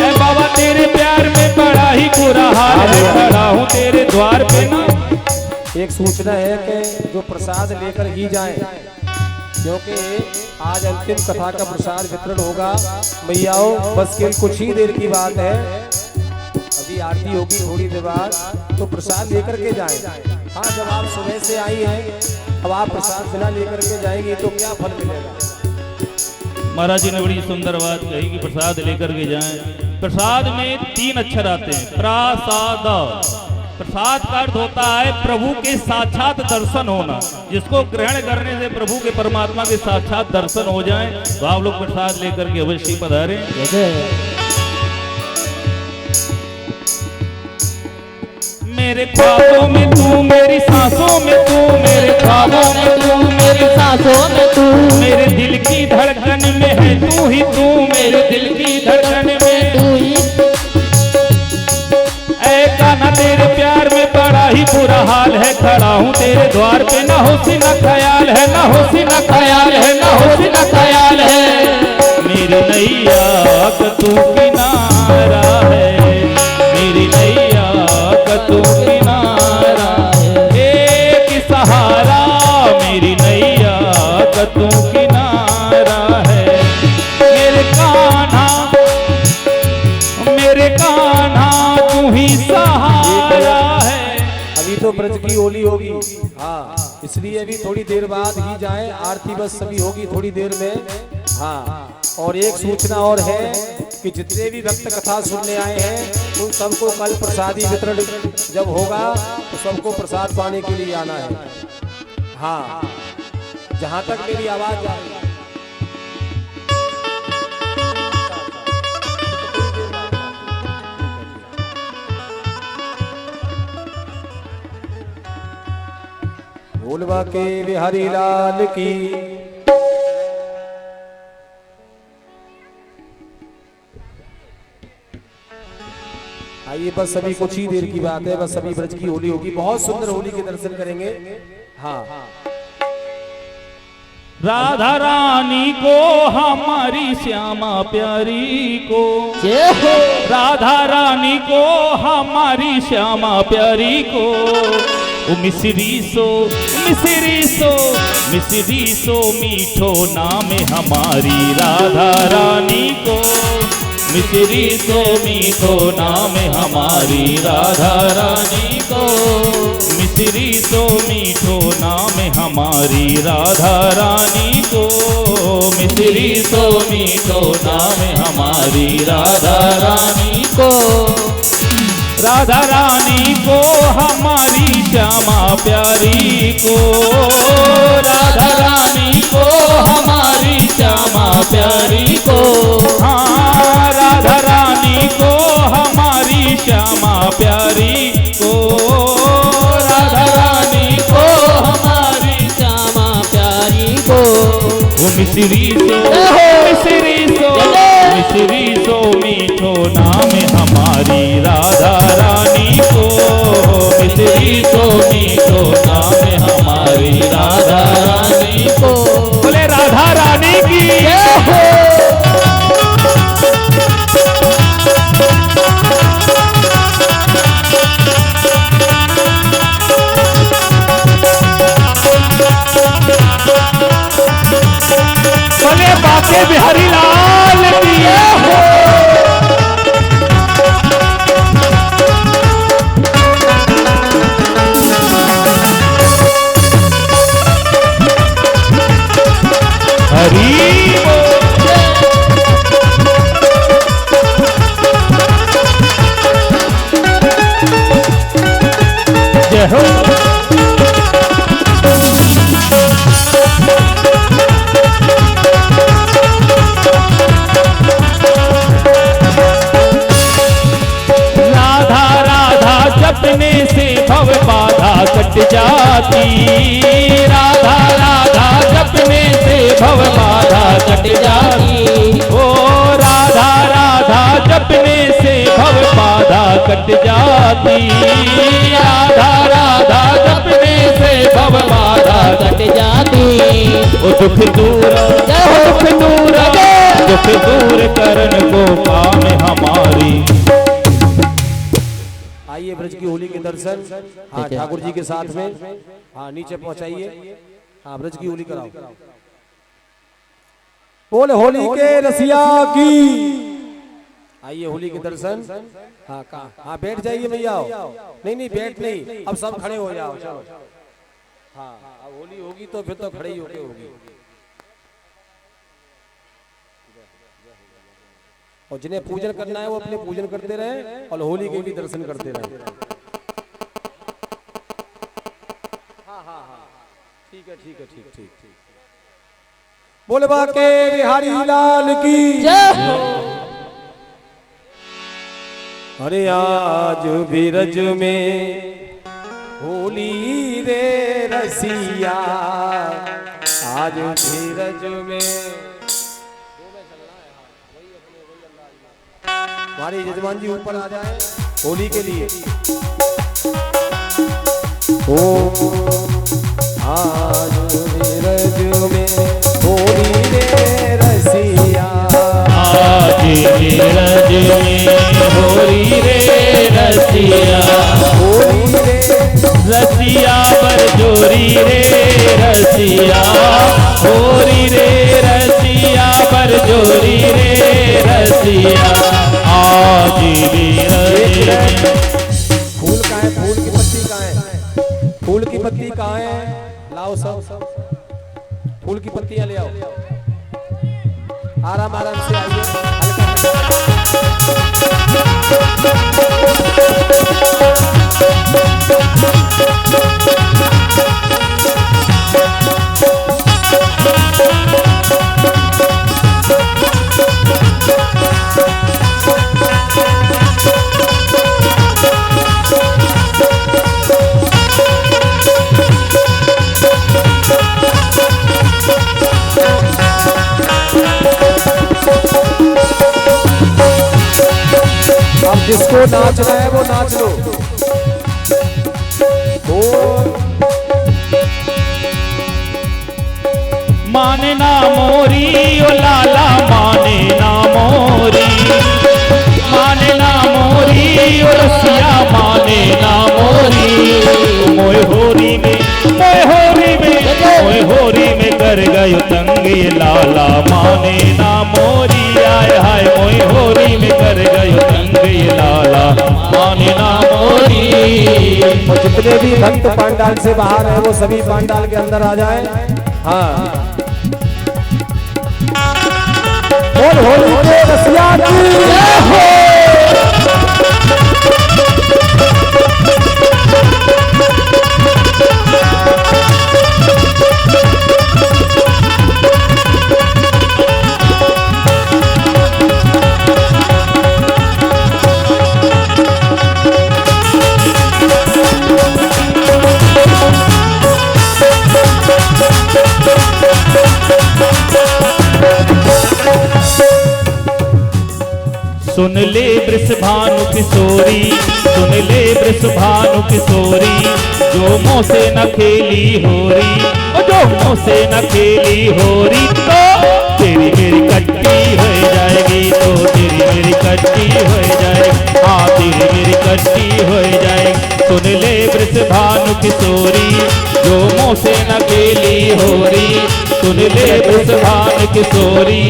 Speaker 2: ऐ बाबा तेरे प्यार में बड़ा ही बुरा हाल है, खड़ा हूँ तेरे द्वार पे ना।
Speaker 1: एक सूचना है कि जो प्रसाद लेकर ही जाएं, क्योंकि आज अंतिम कथा का प्रसाद वितरण होगा। मैयाओं बस केवल कुछ ही देर की बात है, अभी आरती होगी थोड़ी देर बाद, तो प्रसाद लेकर के जाएं। हाँ जब आप सुबह से आई हैं, अब आप प्रसाद बिना लेकर के जाएंगे तो क्या फल मिलेगा।
Speaker 2: महाराज जी ने बड़ी सुंदर बात कही कि प्रसाद लेकर के जाएं। प्रसाद में 3 अक्षर आते हैं, प्रसाद। प्रसाद का अर्थ होता है प्रभु के साक्षात दर्शन होना, जिसको ग्रहण करने से प्रभु के परमात्मा के साक्षात दर्शन हो जाएं, तो आप लोग प्रसाद लेकर के अवश्य पधारें। मेरे ख्वाबों में तू मेरी सांसों में तू, मेरे ख्वाबों में तू मेरी सांसों में तू, मेरे दिल की धड़कन में है तू ही तू, मेरे दिल की धड़कन में तू ही। ऐ कान्हा तेरे प्यार में बड़ा ही बुरा हाल है, खड़ा हूँ तेरे द्वार पे, ना होशी ना ख्याल है, ना होशी ना ख्याल है, ना होशी ना ख्याल है, मेरी नैया का तू किनारा है, मेरी नैया का तू किनारा है, एक सहारा मेरी नैया का तू किनारा है, मेरे कान्हा तू ही सहारा है।
Speaker 1: अभी तो ब्रज की होली होगी, हाँ इसलिए अभी थोड़ी देर बाद ही जाएं, आरती बस सभी होगी थोड़ी देर में। हाँ और एक सूचना और है कि जितने भी भक्त कथा सुनने आए हैं उन सबको कल प्रसादी वितरण जब होगा तो सबको प्रसाद पाने के लिए आना है। हाँ जहां तक मेरी आवाज जा रही है, बोलवा के बिहारी लाल की। आइए बस अभी कुछ ही देर की बात है, बस अभी ब्रज की होली होगी, बहुत सुंदर होली के दर्शन करेंगे। हाँ
Speaker 2: राधा रानी को हमारी श्यामा प्यारी को, राधा रानी को हमारी श्यामा प्यारी को, ओ मिसरी सो मिसरी सो मिसरी सो मीठो नाम हमारी राधा रानी को, मिसरी सो मीठो नाम हमारी राधा रानी को, मिसरी सो मीठो नाम हमारी राधा रानी को, मिसरी सो मीठो नाम हमारी राधा रानी को, राधा रानी को हमारी श्यामा प्यारी को, राधा रानी को हमारी श्यामा
Speaker 4: प्यारी को,
Speaker 2: हाँ राधा रानी को हमारी श्यामा प्यारी को, राधा रानी
Speaker 4: को हमारी श्यामा प्यारी को।
Speaker 2: वो मिश्री सो मीठो नाम हमारी राधा रानी को, मिश्री सो मीठो नाम हमारी राधा रानी को। बोले राधा रानी की बोले बाके बिहारी लाल की हरी जय हो। जपने से भव बाधा कट जाती, राधा राधा जपने से भव बाधा कट जाती, ओ राधा राधा जपने से भव बाधा कट जाती, राधा राधा जपने से भव बाधा कट जाती। ओ दुख दूर करन को काम हमारी।
Speaker 1: आइए ब्रज की होली के दर्शन, हाँ ठाकुर जी के साथ में, हाँ नीचे पहुंचाइए, हाँ ब्रज की होली कराओ। बोल होली के रसिया की। आइए होली के दर्शन, हाँ हाँ बैठ जाइए भैया। नहीं बैठ नहीं, अब सब खड़े हो जाओ चलो। हाँ अब होली होगी तो फिर तो खड़े ही होके होगी। और जिन्हें पूजन करना है वो अपने पूजन करते रहे और होली के भी दर्शन करते रहे। हाँ हाँ हाँ ठीक है ठीक है ठीक ठीक ठीक। बोल बाके बिहारी लाल की जय। अरे आज बीरज में होली रे रसिया, आज बीरज में हमारे यजमान जी ऊपर आ जाए होली के लिए। ओ आज बीरज में होली रे रसिया,
Speaker 2: आज बीरज में होली रे रसिया,
Speaker 1: होली रे
Speaker 2: रसिया बरजोरी रे रसिया, होली रे रसिया बरजोरी रे रसिया। आज बीरज में
Speaker 1: फूल कहाँ है, फूल की पत्ती कहाँ है, फूल की पत्ती कहाँ है, लाओ सब फूल की पत्तियां ले आओ। आराम आराम से आइए, अब जिसको नाचना है वो नाच लो।
Speaker 2: माने ना मोरी ओ लाला माने ना मोरी, माने ना मोरी ओ रसिया माने ना मोरी। मोए होरी में मोए होरी में मोए होरी में कर गयो तंग ये लाला माने ना मोरी। आय हाय मोए होरी में कर गयो तंग ये लाला माने ना मोरी।
Speaker 1: और जितने भी भक्त पांडाल से बाहर है वो सभी पांडाल के अंदर आ जाएं। हाँ और होली के रसिया की जय हो।
Speaker 2: सुन ले वृषभानु किशोरी, सुन ले वृषभानु किशोरी, जो मुँह से न खेली होरी, जो मुँह से न खेली होरी, तो तेरी मेरी कट्टी हो जाएगी, तो तेरी मेरी कट्टी हो जाएगी, हाँ तेरी मेरी कट्टी हो जाएगी। सुन ले वृषभानु किशोरी, जो मुँह से न खेली होरी, सुन ले वृषभानु किशोरी।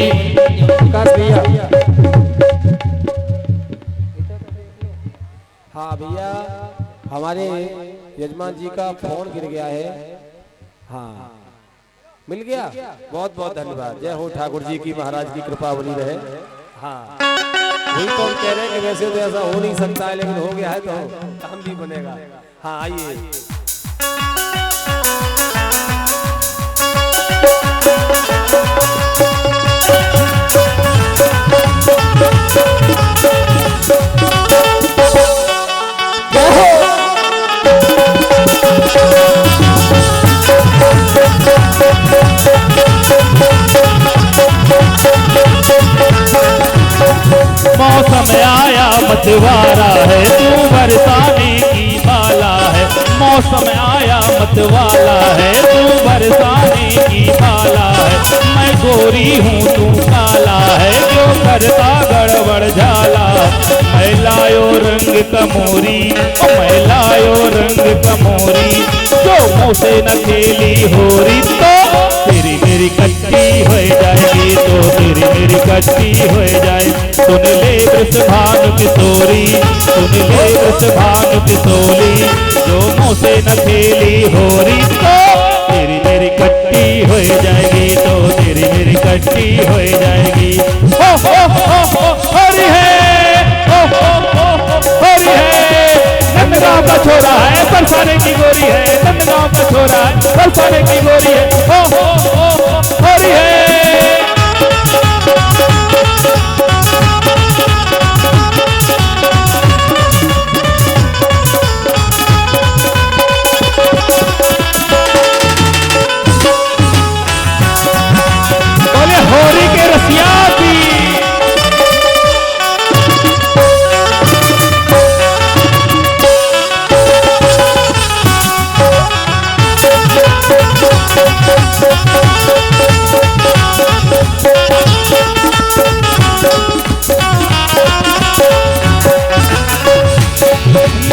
Speaker 1: हाँ भैया, हमारे यजमान जी का फोन गिर गया है। हाँ मिल गया, बहुत बहुत धन्यवाद। जय हो ठाकुर जी की, महाराज की कृपा बनी रहे। हाँ वही तो हम कह रहे हैं कि वैसे तो ऐसा हो नहीं सकता है, लेकिन हो गया है तो काम भी बनेगा। हाँ आइए।
Speaker 2: मौसम आया मतवारा है, तू बरसाने की बाला है, मौसम आया मतवाला है, तू बरसाने की बाला है। मैं गोरी हूँ तू काला है, जो करता गड़बड़ झाला। मैं लायो रंग कमोरी, मैं लायो रंग कमोरी, जो मुँह से न खेली होरी, तो तेरी मेरी कट्टी हो जाएगी, तो तेरी मेरी कट्टी हो जाएगी। सुन ले वृषभानु किशोरी, सुन ले वृषभानु किशोरी, जो मुँह से न खेली होरी, तो तेरी मेरी कट्टी हो जाएगी, तो तेरी मेरी कट्टी हो जाएगी। हो हरि है, हरि है। नंदगांव का छोरा है, बरसाने की गोरी है, नंदगांव का छोरा है, बरसाने की गोरी है। हो हरि है। बोले होरी के रसिया की।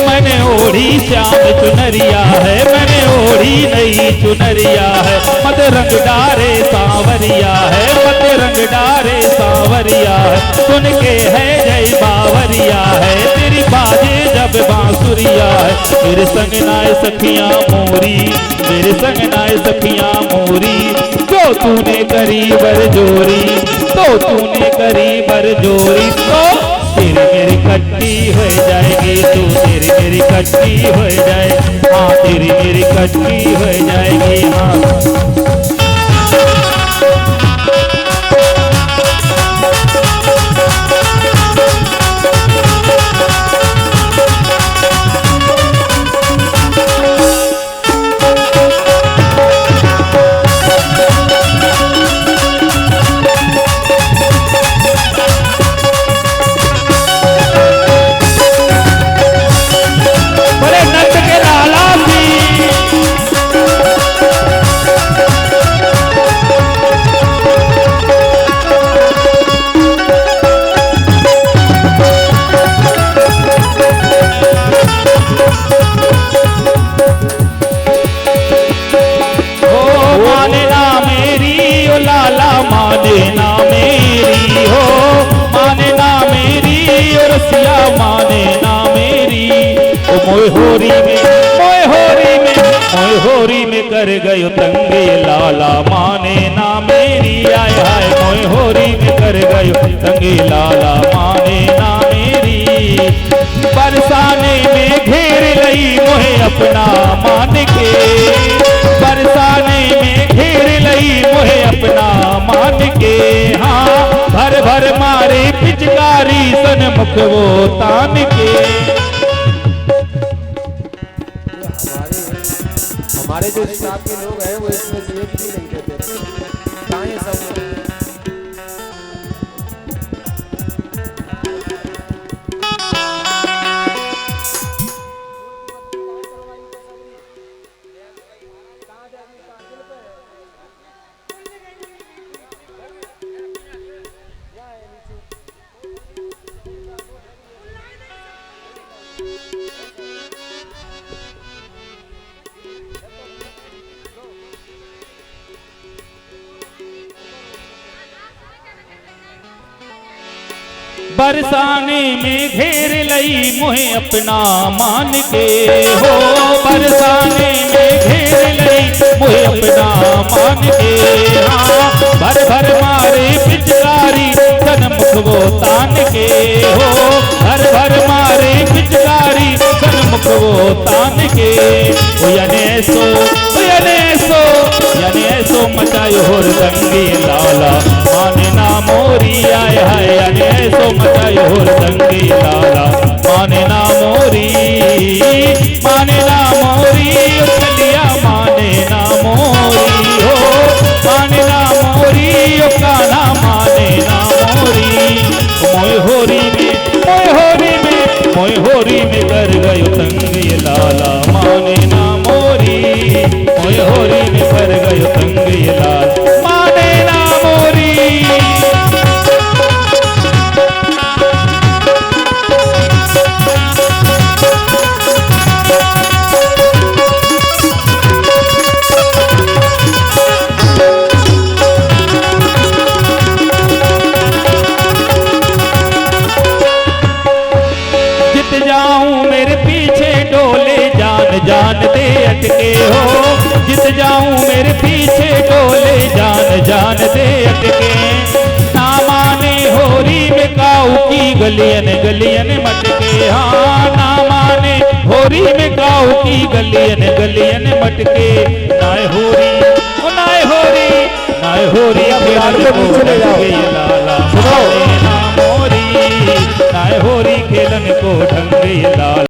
Speaker 2: मैंने ओढ़ी श्याम चुनरिया है, मैंने ओढ़ी नई चुनरिया है, मत रंग डारे सांवरिया है, मत रंग डारे सांवरिया है। सुन के है जय बावरिया है, तेरी बाजे जब बांसुरिया है। मेरे संग नाय सखियां मोरी, मेरे संग नाय सखियां मोरी, तो तूने करी बरजोरी, तो तूने करी बरजोरी, तो तेरी मेरी कट्टी हो जाएगी, तू तेरी मेरी कट्टी हो जाएगी, हाँ तेरी मेरी कट्टी हो जाएगी। हाँ होरी में कर गयो तंग ये लाला माने ना मेरी। आय हाय मोय होरी में कर गयो तंग ये लाला माने ना मेरी। बरसाने में घेर लई मोहे अपना मान के, बरसाने में घेर लई मोहे अपना मान के। हाँ भर भर मारे पिचकारी सनमुख वो तान के।
Speaker 1: हमारे जो स्टाफ के लोग हैं वो इसमें से एक भी नहीं देते, कहाँ है सब?
Speaker 2: बरसाने में घेर लई मोहे अपना मान के हो, बरसाने में घेर लई मोहे अपना मान के। हाँ भर भर मारे पिचकारी तन मुख वो तान के हो, भर भर मारे पिचकारी तन मुख वो तान के। यने सो मचायो होर दंगी लाला माने ना मोरी आय हाय। यने सो मचायो होर दंगी लाला माने ना मोरी, माने ना मोरी चलिया माने ना मोरी हो, माने ना मोरी ओ काना माने ना मोरी। मोय होरी में मोय होरी में कर गयो तंग ये लाला माने ना मोरी। मोय होरी में कर गयो तंग ये लाला माने ना मोरी। जाऊं मेरे पीछे डोले जान जान दे अटके हो, जित जाऊं मेरे पीछे डोले जान जान दे अटके। ना माने होरी में काऊ की गलियन गलियन मटके। हाँ ना माने होरी में काऊ की गलियन गलियन मटके। नाय होरी नाय होरी नाय होरी